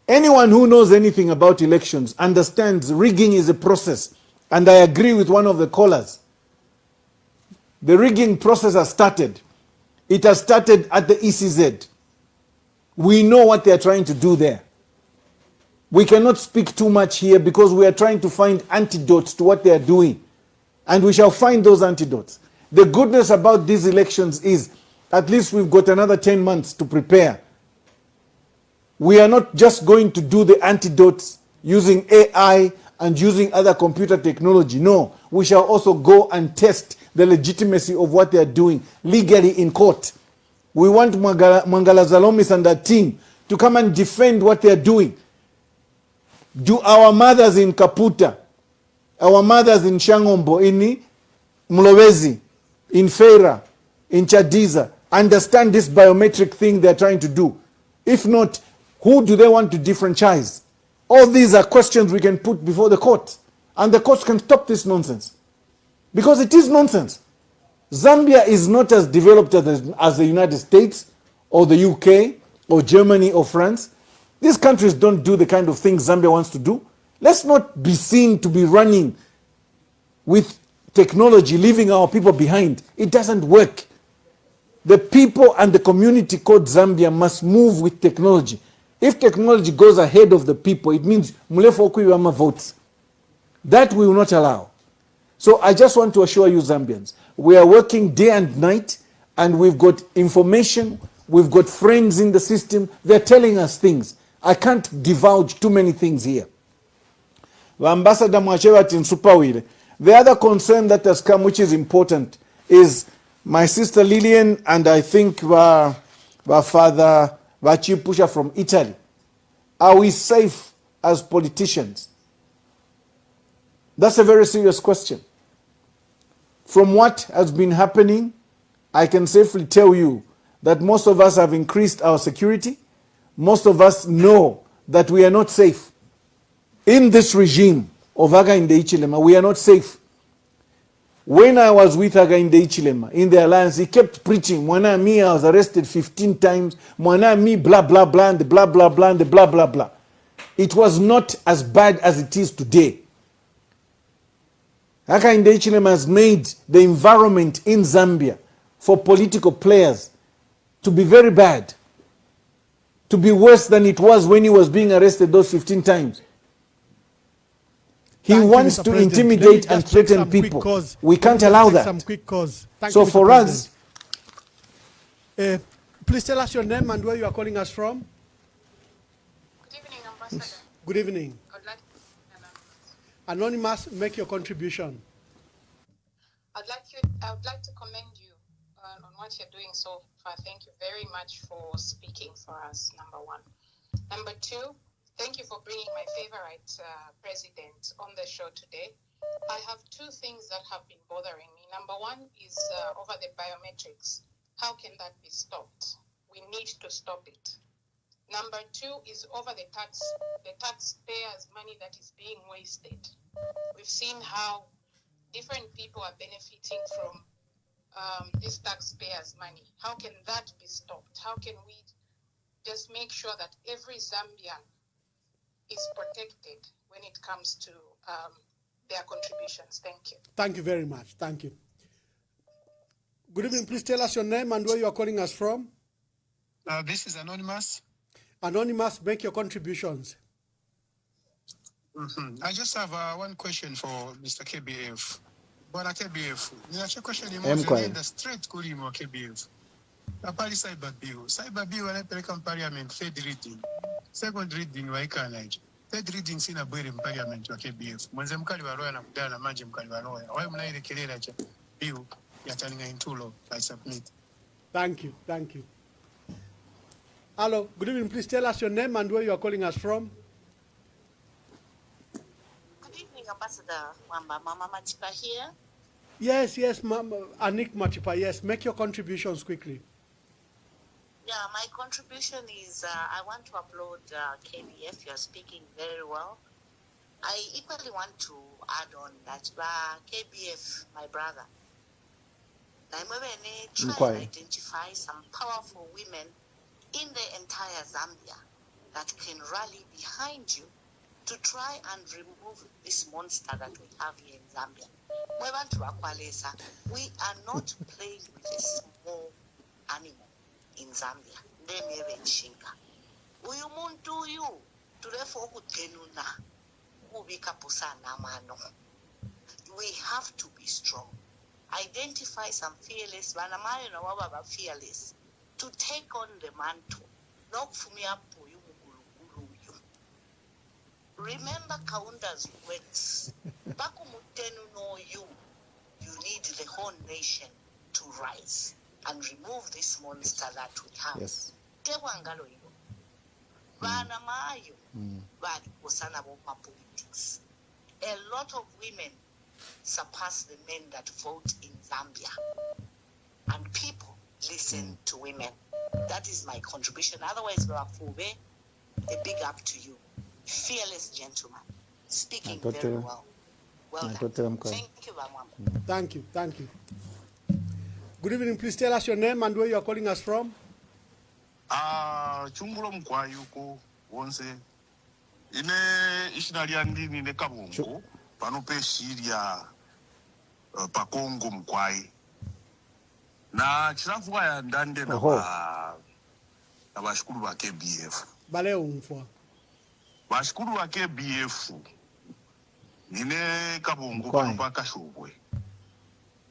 Anyone who knows anything about elections understands rigging is a process. And I agree with one of the callers. The rigging process has started. It has started at the ECZ. We know what they are trying to do there. We cannot speak too much here because we are trying to find antidotes to what they are doing. And we shall find those antidotes. The goodness about these elections is at least we've got another 10 months to prepare. We are not just going to do the antidotes using AI and using other computer technology. No, we shall also go and test the legitimacy of what they are doing legally in court. We want Mangala Zalomis and that team to come and defend what they are doing. Do our mothers in Kaputa, our mothers in Shangombo, in Mlowezi, in Feira, in Chadiza, understand this biometric thing they are trying to do? If not, who do they want to differentize? All these are questions we can put before the court. And the courts can stop this nonsense. Because it is nonsense. Zambia is not as developed as the United States or the UK or Germany or France. These countries don't do the kind of things Zambia wants to do. Let's not be seen to be running with technology, leaving our people behind. It doesn't work. The people and the community called Zambia must move with technology. If technology goes ahead of the people, it means Mulefo Kuiwama votes. That we will not allow. So I just want to assure you, Zambians, we are working day and night, and we've got information, we've got friends in the system, they're telling us things. I can't divulge too many things here. Ambassador Mwachewat in Supawile. The other concern that has come, which is important, is my sister Lillian and I think her father Vachipusha from Italy. Are we safe as politicians? That's a very serious question. From what has been happening, I can safely tell you that most of us have increased our security. Most of us know that we are not safe. In this regime of Hakainde Hichilema, we are not safe. When I was with Hakainde Hichilema in the alliance, he kept preaching, Mwana mi, I was arrested 15 times, Mwana mi, blah, blah, blah, and the blah, blah, blah, and the blah, blah, blah. It was not as bad as it is today. Hakainde Hichilema has made the environment in Zambia for political players to be very bad, to be worse than it was when he was being arrested those 15 times. He wants to intimidate and threaten people. We can't allow that. So for us, please tell us your name and where you are calling us from. Good evening, Ambassador. Good evening. I would like Anonymous, make your contribution. I would like to commend you on what you're doing so far. Thank you very much for speaking for us, number one. Number two, thank you for bringing my favorite president on the show today. I have two things that have been bothering me. Number one is over the biometrics. How can that be stopped? We need to stop it. Number two is over the taxpayers' money that is being wasted. We've seen how different people are benefiting from this taxpayers' money. How can that be stopped? How can we just make sure that every Zambian is protected when it comes to their contributions? Thank you. Thank you very much. Thank you. Good evening. Please tell us your name and where you are calling us from. This is Anonymous. Anonymous, make your contributions. I just have one question for Mr. KBF. Bwana KBF, ninacho question imoja straight kuli mwa KBF. Napali cyber bill. Cyber bill wanapeleka parliament third reading. Second reading waikanaje. Third reading sina bwere parliament wa KBF. Mwenze mkali wa roya na kudana na manje mkali wa roya. Wae mnairekelera cha bill ya turning into law. I submit. Thank you. Thank you. Hello. Good evening. Please tell us your name and where you are calling us from. Good evening, Ambassador Wamba. Mama Matipa here. Yes, Anik Matipa, yes. Make your contributions quickly. Yeah, my contribution is I want to applaud KBF. You're speaking very well. I equally want to add on that KBF, my brother, I'm going to try and identify some powerful women in the entire Zambia that can rally behind you to try and remove this monster that we have here in Zambia. We are not playing with a small animal in Zambia. Uyu muntu uyu tulefo kutenuna kubika pusana mano. We have to be strong. Identify some fearless, banamari na wababa fearless, to take on the mantle. Nokufumia puyu mugulu uyu. Remember Kaunda's words. Bakumutenu no you. You need the whole nation to rise and remove this monster that we have. Yes. Tewangalo yo. Bana mayo. Bali kusana bopa politics. A lot of women surpass the men that vote in Zambia. And people listen to women. That is my contribution. Otherwise, Fube, a big up to you. Fearless gentleman. Speaking very well. Well done. Thank you, Mama. Thank you. Thank you. Good evening. Please tell us your name and where you are calling us from. Chungulo mkwayuko wonse. Ine ishinali andini ne kabungu. Panope Syria pakongo mkwai. Na chirafuwa ya ndande na bashukuru wa KBF. Bale umfwa. Bashukuru wa KBF. Nine kabungu panopa kashubwe.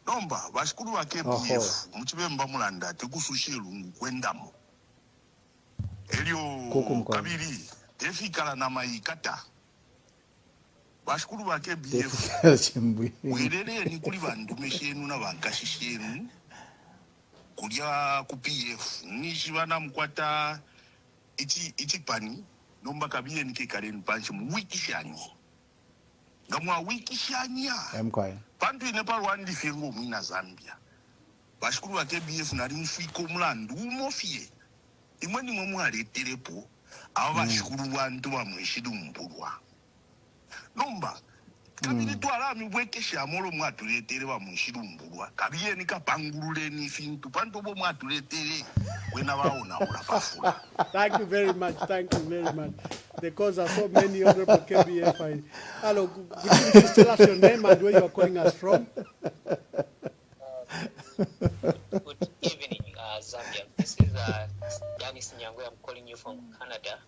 Nomba bashukuru wa KBF. Mchibemba mulanda tekusushiru kwendamo. Elio kabiri tefikala na maikata. Bashukuru wa KBF. Werere ni kuli bandu meshenu na bankashishenu. Kulia ku PF. Nishibana mkwata iti pani. Nomba kabiye nike karen panchi mwikishani. Ngamwa wikishania. Pantu inepa wandi fiengo mwina Zambia. Bashukuru wa KBF nari mfiko mlandu umofie. Imweni mwari terepo. Awa bashukuru wandu wa mwishidu mpurwa. Nomba kabiri twala miwekesha amolo mwatuletere wa mwishidu mpurwa. Kabiye nika pangurule ni fintu. Pantu bo mwatuletere. Wena waona urapafula. Thank you very much. Thank you very much. The cause are so many honorable KBF. Hello, could you please tell us your name and where you are calling us from? Good Zambia. This is Danis Nyangwe. I'm calling you from Canada.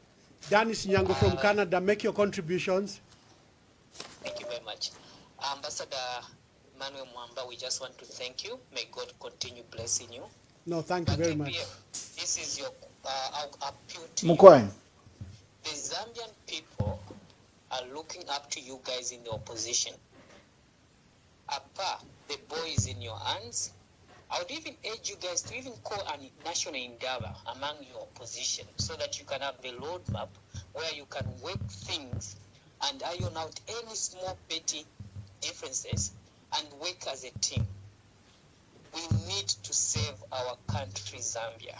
Danis Nyango from Canada. Make your contributions. Thank you very much. Ambassador Manuel Mwamba, we just want to thank you. May God continue blessing you. No, thank you very much. This is your appeal to Mukwai. you. The Zambian people are looking up to you guys in the opposition. Apa, the ball is in your hands. I would even urge you guys to even call a national endeavor among your opposition so that you can have a roadmap where you can work things and iron out any small petty differences and work as a team. We need to save our country, Zambia.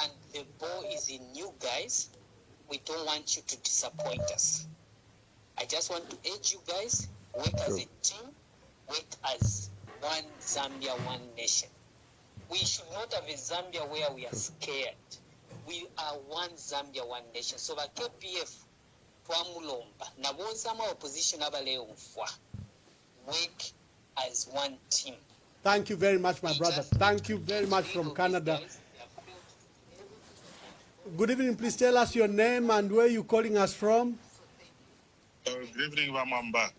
And the ball is in you guys. We don't want you to disappoint us. I just want to urge you guys, work as a team, work as one Zambia, one nation. We should not have a Zambia where we are scared. We are one Zambia, one nation. So the KPF, na bonzama opposition abaleumfwa. Work as one team. Thank you very much, my brother. Thank you very much from Canada. Good evening. Please tell us your name and where you're calling us from. Good evening, Wamamba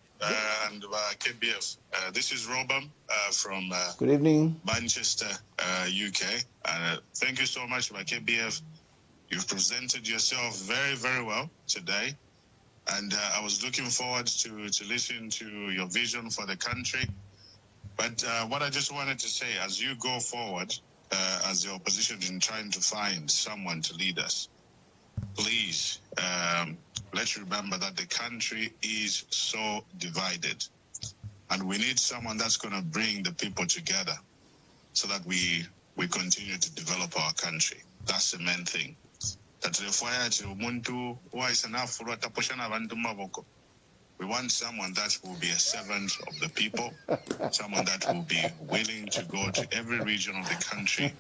and KBF. This is Robam from Good evening. Manchester, UK. Thank you so much, KBF. You've presented yourself very, very well today. And I was looking forward to listen to your vision for the country. But what I just wanted to say, as you go forward, as the opposition in trying to find someone to lead us, please, let's remember that the country is so divided. And we need someone that's going to bring the people together so that we continue to develop our country. That's the main thing. We want someone that will be a servant of the people, someone that will be willing to go to every region of the country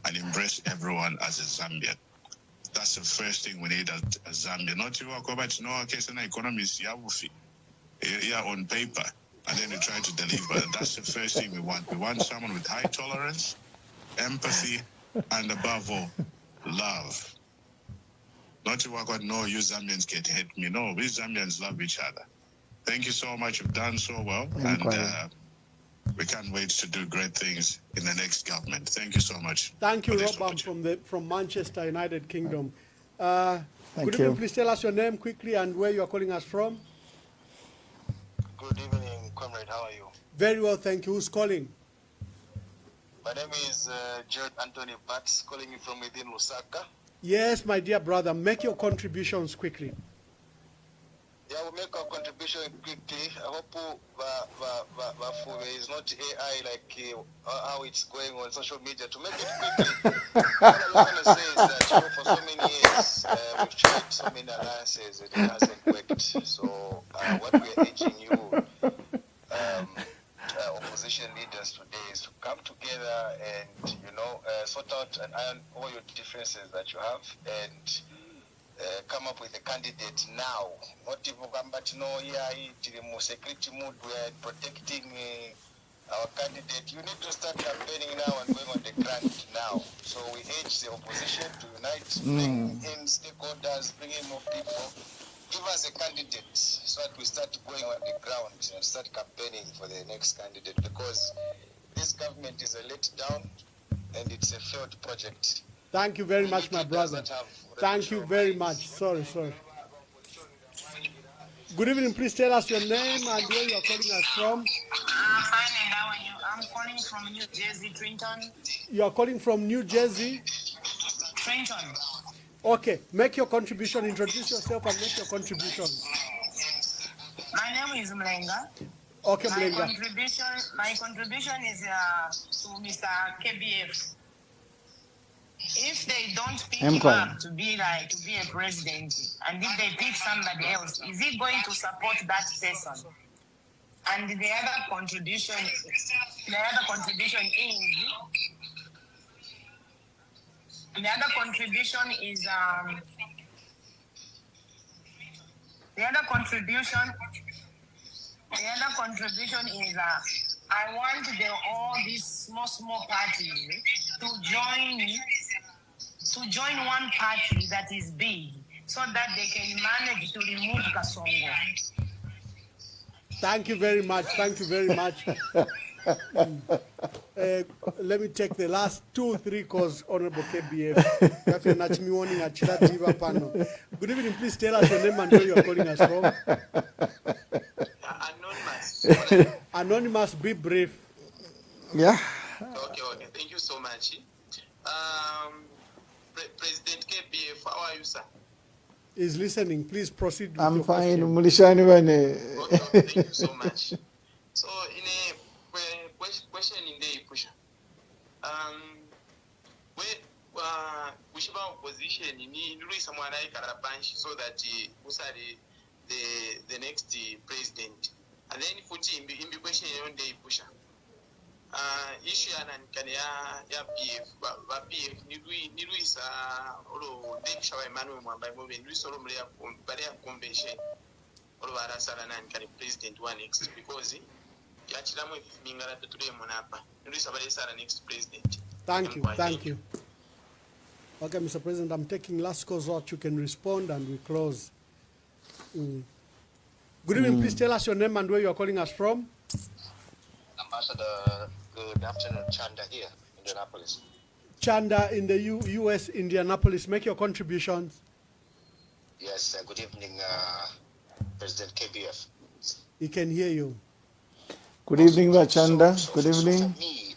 and embrace everyone as a Zambian. That's the first thing we need as Zambia. Not to walk over to no case in economy is on paper, and then you try to deliver. That's the first thing we want. We want someone with high tolerance, empathy, and above all, love. Not to walk out, no, you Zambians get hate me. No, we Zambians love each other. Thank you so much. You've done so well. And we can't wait to do great things in the next government. Thank you so much. Thank you, Robam from Manchester, United Kingdom. Thank good you. evening. Please tell us your name quickly and where you are calling us from. Good evening, comrade. How are you? Very well, thank you. Who's calling? My name is Jared Anthony Batts, calling you from within Lusaka. Yes, my dear brother. Make your contributions quickly. Yeah, we'll make our contribution quickly. I hope there is not AI like how it's going on social media. To make it quickly, what I want to say is that for so many years, we've tried so many alliances, it hasn't worked. So what we're urging you, opposition leaders today, is to come together and, sort out and iron all your differences that you have and come up with a candidate now. Not even but security mood, we are protecting our candidate. You need to start campaigning now and going on the ground now. So we urge the opposition to unite, bring in stakeholders, bring in more people. Give us a candidate so that we start going on the ground and start campaigning for the next candidate, because this government is a letdown and it's a failed project. Thank you very much, my brother. Thank you very much. Sorry. Good evening. Please tell us your name and where you are calling us from. Fine, and how are you? I'm calling from New Jersey, Trenton. You are calling from New Jersey? Trenton. Okay. Make your contribution. Introduce yourself and make your contribution. My name is Mlenga. Okay, my Mlenga. My contribution is to Mr. KBF. If they don't pick him up to be a president, and if they pick somebody else, is he going to support that person? And the other contribution is I want all these small parties to join one party that is big, so that they can manage to remove Kasongo. Thank you very much. Thank you very much. Let me take the last 2-3 calls, Honorable KBF. Good evening. Please tell us your name and where you are calling us from. Anonymous. Anonymous, be brief. Okay. Thank you so much. President KBF, how are you, sir? Is listening. Please proceed with I'm your fine. question. Okay, thank you so much. So, in a question in the push, which opposition in someone like a bunch so that the next president, and then put in the question on the pusher. Issue and ya PF ni Luisa or Dave Shaw Emmanuel by moving Luis Oromia convention or Varasana and president one next because Yachilamo Mingara to today Monapa. Luisa Varasana next president. Thank you. Thank you. Okay, Mr. President, I'm taking last calls out. You can respond and we close. Good evening. Please tell us your name and where you are calling us from. Ambassador, good afternoon. Chanda here, Indianapolis. Chanda in the U.S., Indianapolis. Make your contributions. Yes, good evening, President KBF. He can hear you. Good evening, Chanda. Good evening. So for me,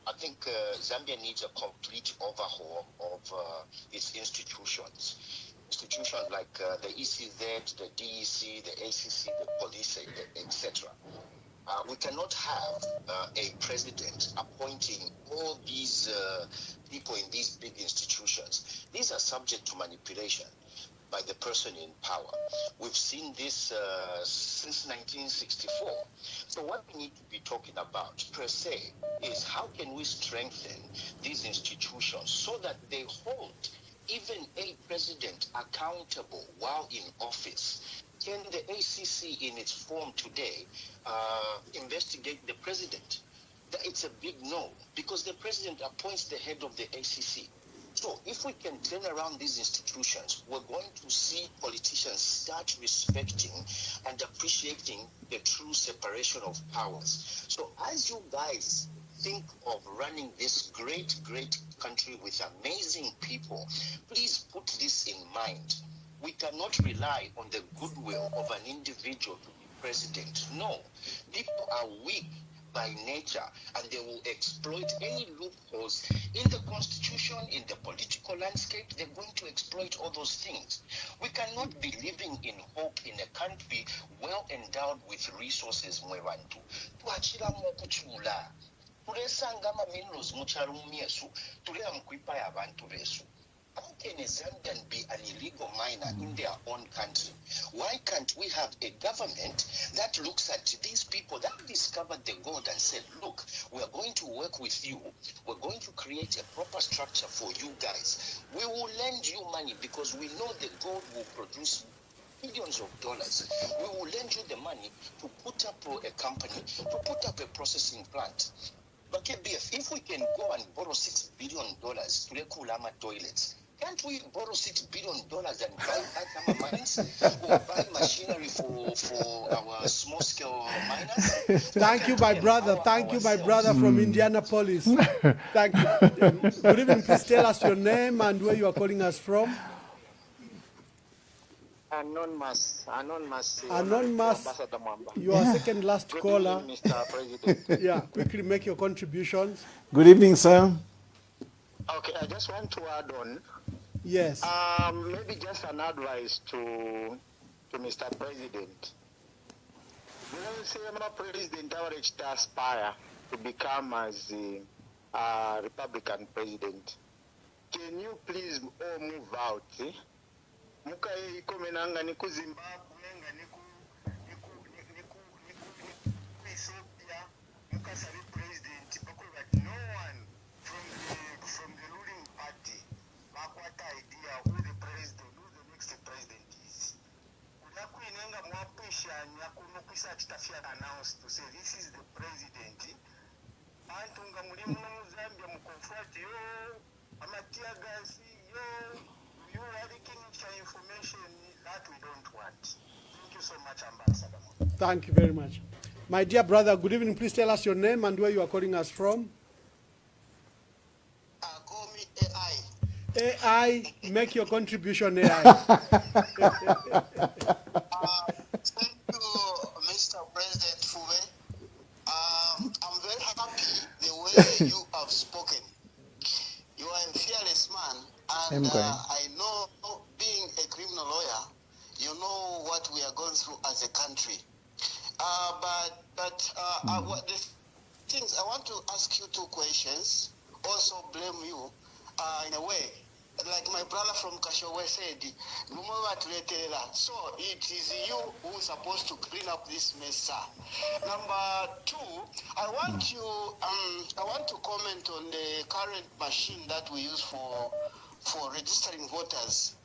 I think Zambia needs a complete overhaul of its institutions. Institutions like the ECZ, the DEC, the ACC, the police, etc. We cannot have a president appointing all these people in these big institutions. These are subject to manipulation by the person in power. We've seen this since 1964. So what we need to be talking about, per se, is how can we strengthen these institutions so that they hold even a president accountable while in office. Can the ACC in its form today investigate the president? It's a big no, because the president appoints the head of the ACC. So if we can turn around these institutions, we're going to see politicians start respecting and appreciating the true separation of powers. So as you guys think of running this great, great country with amazing people, please put this in mind. We cannot rely on the goodwill of an individual to be president. No, people are weak by nature, and they will exploit any loopholes in the constitution, in the political landscape. They're going to exploit all those things. We cannot be living in hope in a country well endowed with resources. How can a Zambian be an illegal miner in their own country? Why can't we have a government that looks at these people that discovered the gold and said, look, we're going to work with you. We're going to create a proper structure for you guys. We will lend you money because we know the gold will produce billions of dollars. We will lend you the money to put up a company, to put up a processing plant. But KBF, if we can go and borrow $6 billion to Kulama toilets, can't we borrow $6 billion and buy other mines or buy machinery for our small-scale miners? Thank you, my brother. Thank you, my brother from Indianapolis. Thank you. Good evening. Please tell us your name and where you are calling us from. Anonymous. You are second last Good caller. evening, Mr. President. Yeah, quickly make your contributions. Good evening, sir. Okay, I just want to add on. Yes. Maybe just an advice to Mr. President. President our aspire to become as a Republican president. Can you please all move out? Mukai komenanga niku Zimbabwe nga niku Ethiopia mukasabi president because no one from the ruling party bakwata idea who the next president is. Kunakuinenga mwapishanya kunukisa chitafia announce to say this is the president. Antunga mulimu no Zambia mu comfort yo That we don't want. Thank you so much, Ambassador. Thank you very much. My dear brother, good evening. Please tell us your name and where you are calling us from. Call me AI. AI, make your contribution, AI. Thank you, Mr. President Fuwe. I'm very happy the way you have spoken. You are a fearless man, and I know, being a criminal lawyer, you know what we are going through as a country. What the things I want to ask you 2 questions. Also blame you in a way. Like my brother from Kashowe said, so it is you who is supposed to clean up this mess, sir. Number 2, I want to comment on the current machine that we use for registering voters.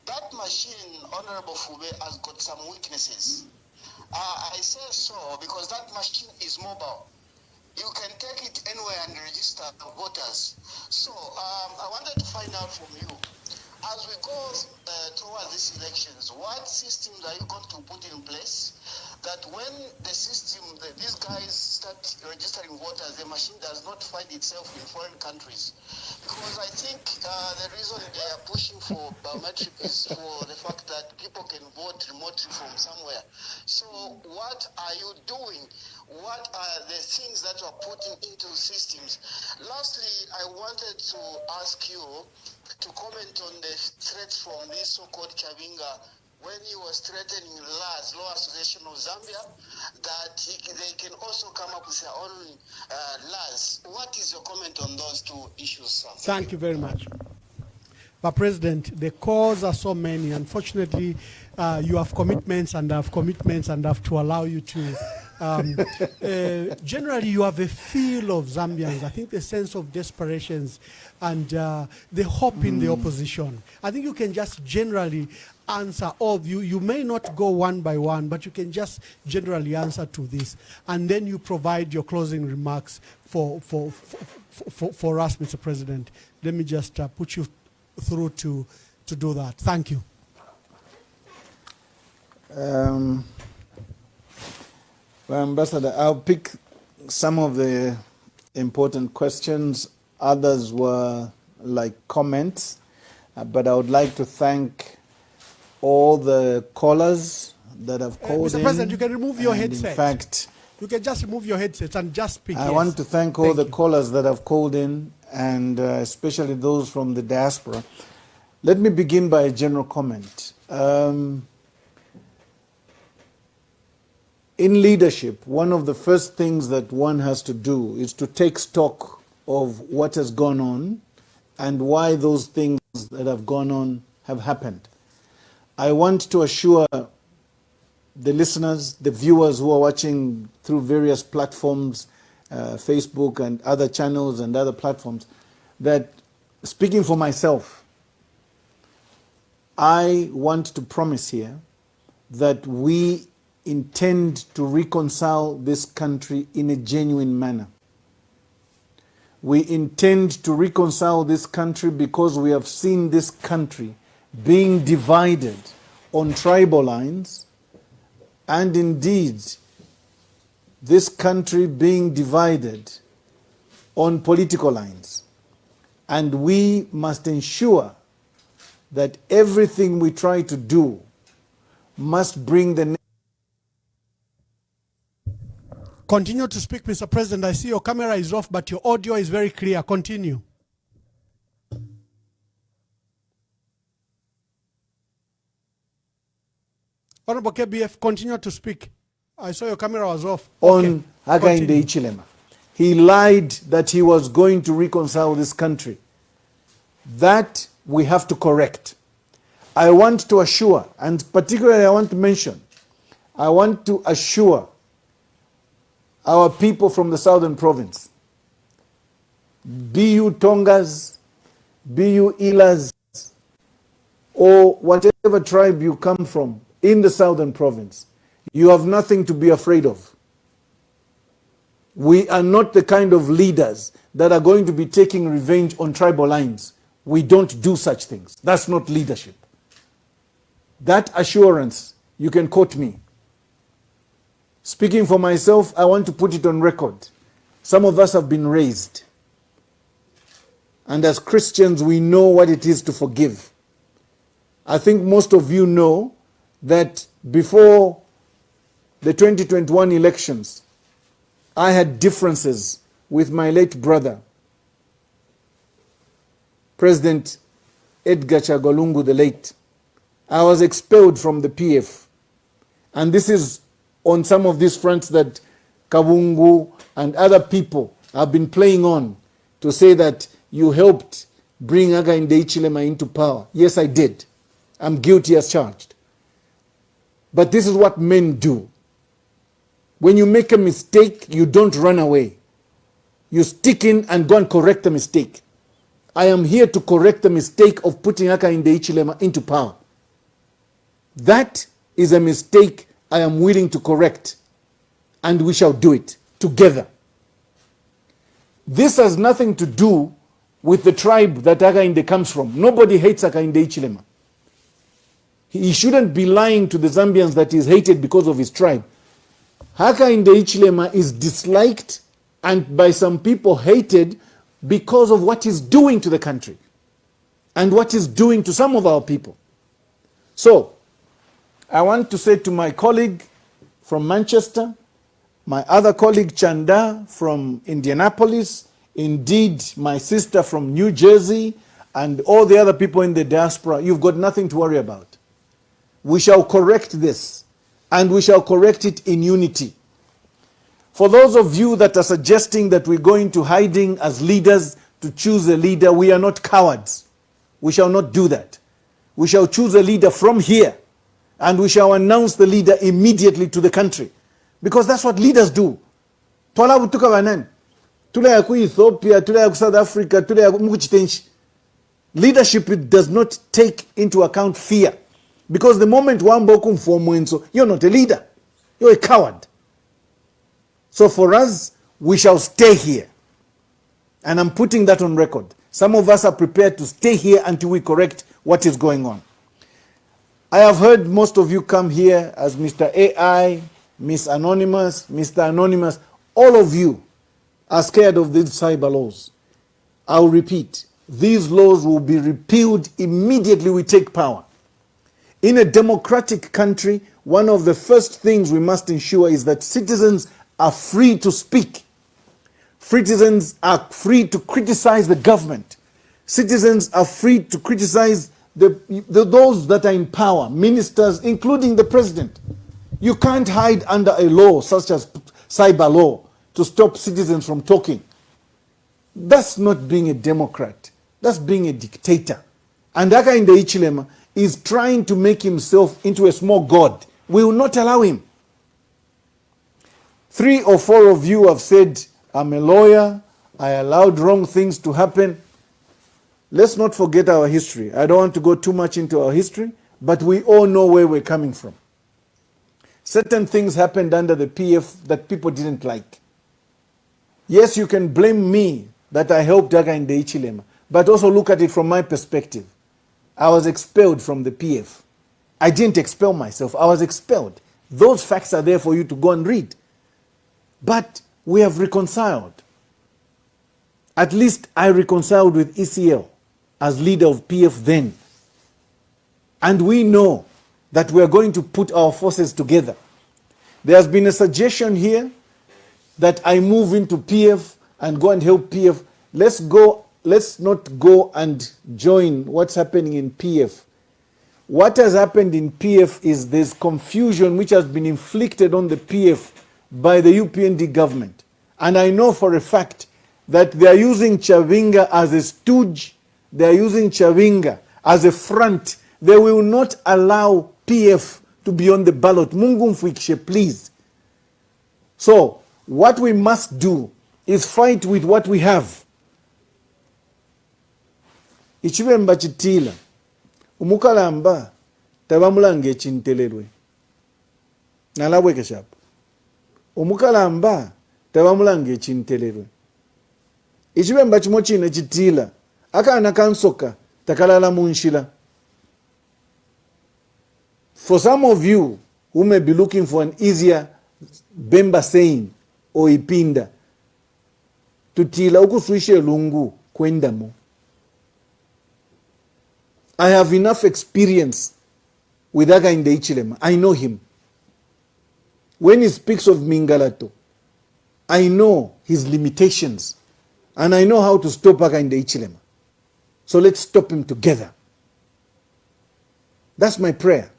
That machine, Honorable Fube, has got some weaknesses. I say so because that machine is mobile. You can take it anywhere and register voters. So I wanted to find out from you, as we go towards these elections, what systems are you going to put in place that when the system, these guys start registering voters, the machine does not find itself in foreign countries? Because I think the reason they are pushing for biometric is for the fact that people can vote remotely from somewhere. So what are you doing? What are the things that you are putting into systems? Lastly, I wanted to ask you to comment on the threats from this so-called Chabinga when he was threatening LAS, Law Association of Zambia, that they can also come up with their own laws. What is your comment on those 2 issues, sir? Thank you very much. But President, the calls are so many. Unfortunately, you have commitments and I have commitments and I have to allow you to. Generally, you have a feel of Zambians. I think the sense of desperations and the hope in the opposition. I think you can just generally answer all of you. You may not go one by one, but you can just generally answer to this. And then you provide your closing remarks for us, Mr. President. Let me just put you through to do that. Thank you. Well, Ambassador, I'll pick some of the important questions. Others were like comments, but I would like to thank all the callers that have called in. Mr. President, you can remove your headset. In fact, you can just remove your headset and just speak. I want to thank all the callers that have called in, and especially those from the diaspora. Let me begin by a general comment. In leadership, one of the first things that one has to do is to take stock of what has gone on and why those things that have gone on have happened. I want to assure the listeners, the viewers who are watching through various platforms, Facebook and other channels and other platforms, that speaking for myself, I want to promise here that we intend to reconcile this country in a genuine manner. We intend to reconcile this country because we have seen this country being divided on tribal lines, and indeed this country being divided on political lines. And we must ensure that everything we try to do must bring the... Continue to speak, Mr. President. I see your camera is off, but your audio is very clear. Continue. Honorable KBF, continue to speak. I saw your camera was off. On Hakainde Ichilema. He lied that he was going to reconcile this country. That we have to correct. I want to assure, and particularly I want to mention, I want to assure our people from the southern province, be you Tongas, be you Ilas, or whatever tribe you come from in the southern province, you have nothing to be afraid of. We are not the kind of leaders that are going to be taking revenge on tribal lines. We don't do such things. That's not leadership. That assurance, you can quote me. Speaking for myself, I want to put it on record. Some of us have been raised. And as Christians, we know what it is to forgive. I think most of you know that before the 2021 elections, I had differences with my late brother, President Edgar Chagolungu the late. I was expelled from the PF. And this is on some of these fronts that Kabungu and other people have been playing on to say that you helped bring Hakainde Hichilema into power. Yes, I did. I'm guilty as charged. But this is what men do. When you make a mistake, you don't run away. You stick in and go and correct the mistake. I am here to correct the mistake of putting Hakainde Hichilema into power. That is a mistake I am willing to correct, and we shall do it together. This has nothing to do with the tribe that Hakainde comes from. Nobody hates Hakainde Hichilema. He shouldn't be lying to the Zambians that he is hated because of his tribe. Hakainde Hichilema is disliked and by some people hated because of what he's doing to the country and what he's doing to some of our people. So, I want to say to my colleague from Manchester, my other colleague Chanda from Indianapolis, indeed my sister from New Jersey, and all the other people in the diaspora, you've got nothing to worry about. We shall correct this, and we shall correct it in unity. For those of you that are suggesting that we go into hiding as leaders to choose a leader, we are not cowards. We shall not do that. We shall choose a leader from here, and we shall announce the leader immediately to the country. Because that's what leaders do. Ethiopia, South Africa, leadership does not take into account fear. Because the moment you're not a leader. You're a coward. So for us, we shall stay here. And I'm putting that on record. Some of us are prepared to stay here until we correct what is going on. I have heard most of you come here as Mr. AI, Miss Anonymous, Mr. Anonymous. All of you are scared of these cyber laws. I'll repeat, these laws will be repealed immediately we take power. In a democratic country, one of the first things we must ensure is that citizens are free to speak. Citizens are free to criticize the government. Citizens are free to criticize those that are in power, ministers, including the president. You can't hide under a law such as cyber law to stop citizens from talking. That's not being a democrat. That's being a dictator. And Hakainde Hichilema is trying to make himself into a small god. We will not allow him. 3 or 4 of you have said, I'm a lawyer, I allowed wrong things to happen. Let's not forget our history. I don't want to go too much into our history, but we all know where we're coming from. Certain things happened under the PF that people didn't like. Yes, you can blame me that I helped Hakainde Hichilema, but also look at it from my perspective. I was expelled from the PF. I didn't expel myself, I was expelled. Those facts are there for you to go and read. But we have reconciled. At least I reconciled with ECL as leader of PF then. And we know that we are going to put our forces together. There has been a suggestion here that I move into PF and go and help PF. Let's not go and join what's happening in PF. What has happened in PF is there's confusion which has been inflicted on the PF by the UPND government. And I know for a fact that they are using Chabinga as a stooge. They are using Chabinga as a front. They will not allow PF to be on the ballot. Mungu mfuikishe, please. So, what we must do is fight with what we have. Ichibemba chitila. Umukalamba tabamulange chintelelwe. Nalabwe keshap. Umukalamba tabamulange chintelelwe. Ichibemba chimochine chitila. Akana kansoka takalala munshila. For some of you who may be looking for an easier Bemba saying or Ipinda, tutila ukuswishe lungu kwendamo. I have enough experience with Hakainde Hichilema. I know him. When he speaks of Mingalato, I know his limitations and I know how to stop Hakainde Hichilema. So let's stop him together. That's my prayer.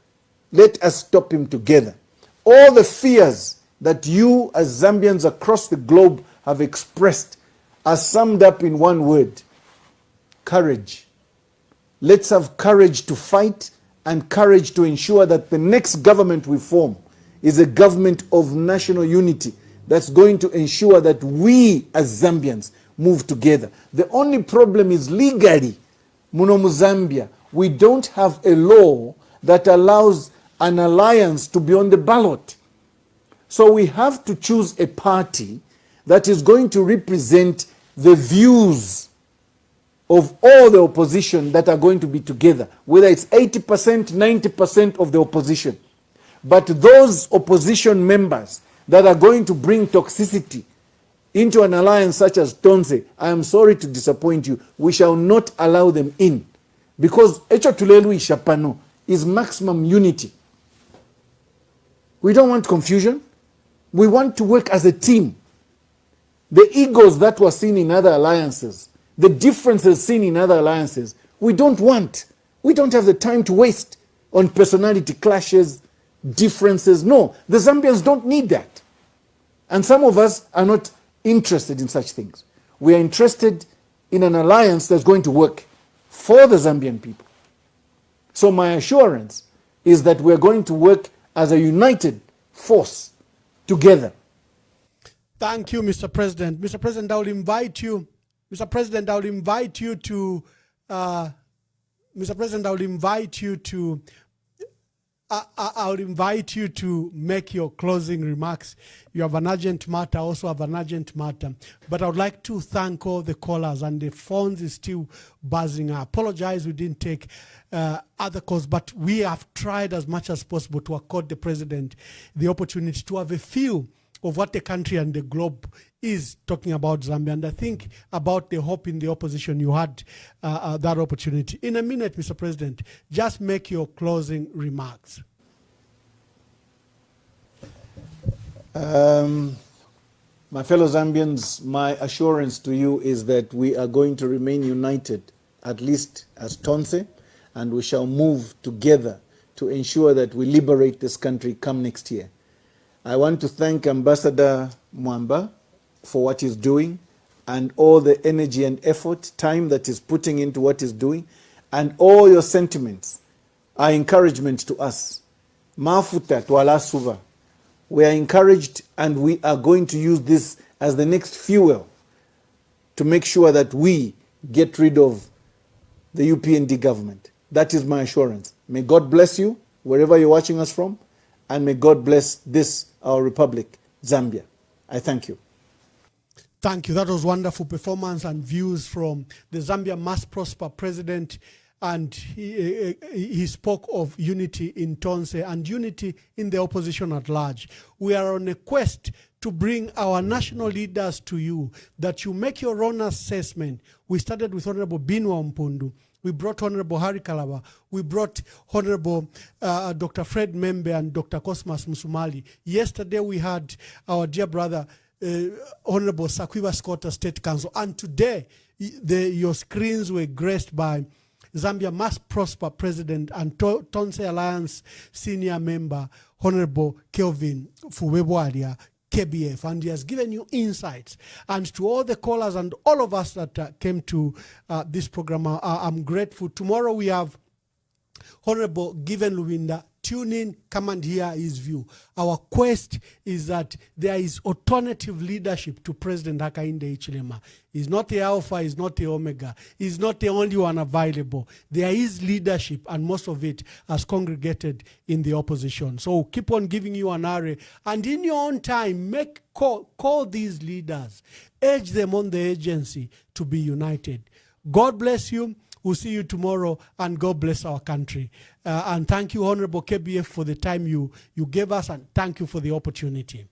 Let us stop him together. All the fears that you as Zambians across the globe have expressed are summed up in one word: courage. Let's have courage to fight and courage to ensure that the next government we form is a government of national unity that's going to ensure that we as Zambians move together. The only problem is legally, muno mu Zambia, we don't have a law that allows an alliance to be on the ballot. So we have to choose a party that is going to represent the views of all the opposition that are going to be together, whether it's 80%, 90% of the opposition. But those opposition members that are going to bring toxicity into an alliance such as Tonse, I am sorry to disappoint you, we shall not allow them in. Because Echo Tulelu Ishapano is maximum unity. We don't want confusion. We want to work as a team. The egos that were seen in other alliances, the differences seen in other alliances, we don't want. We don't have the time to waste on personality clashes, differences. No, the Zambians don't need that. And some of us are not interested in such things. We are interested in an alliance that's going to work for the Zambian people. So my assurance is that we're going to work as a united force together. Thank you, Mr. President. Mr. President, I will invite you. Mr. President, I will invite you to. Mr. President, I will invite you to. I will invite you to make your closing remarks. You have an urgent matter, also have an urgent matter. But I would like to thank all the callers, and the phones is still buzzing. I apologize we didn't take other calls, but we have tried as much as possible to accord the President the opportunity to have a feel of what the country and the globe is talking about Zambia. And I think about the hope in the opposition, you had that opportunity. In a minute, Mr. President, just make your closing remarks. My fellow Zambians, my assurance to you is that we are going to remain united, at least as Tonse, and we shall move together to ensure that we liberate this country come next year. I want to thank Ambassador Mwamba for what he's doing and all the energy and effort, time that he's putting into what he's doing, and all your sentiments are encouragement to us. Mafuta twala suva. We are encouraged, and we are going to use this as the next fuel to make sure that we get rid of the UPND government. That is my assurance. May God bless you wherever you're watching us from, and may God bless this, our republic, Zambia. I thank you. Thank you. That was wonderful performance and views from the Zambia Must Prosper president. And he spoke of unity in Tonse and unity in the opposition at large. We are on a quest to bring our national leaders to you, that you make your own assessment. We started with Honorable Binwa Mpundu. We brought Honorable Harry Kalaba. We brought Honorable Dr. Fred Membe and Dr. Cosmas Musumali. Yesterday we had our dear brother, Honorable Sakwiba Scotta, State Council. And today, your screens were graced by Zambia Must Prosper President and Tonse Alliance Senior Member, Honorable Kelvin Fuwebwalia, KBF, and he has given you insights. And to all the callers and all of us that came to this program, I'm grateful. Tomorrow we have Honorable Given Luwinda. Tune in, come and hear his view. Our quest is that there is alternative leadership to President Hakainde Hichilema. He's not the Alpha, he's not the Omega, he's not the only one available. There is leadership, and most of it has congregated in the opposition. So keep on giving you an array, and in your own time, call these leaders, urge them on the agency to be united. God bless you. We'll see you tomorrow, and God bless our country. And thank you, Honorable KBF, for the time you gave us, and thank you for the opportunity.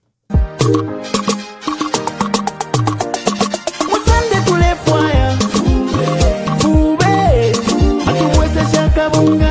Fire, Vide, atuwezesha Chabinga.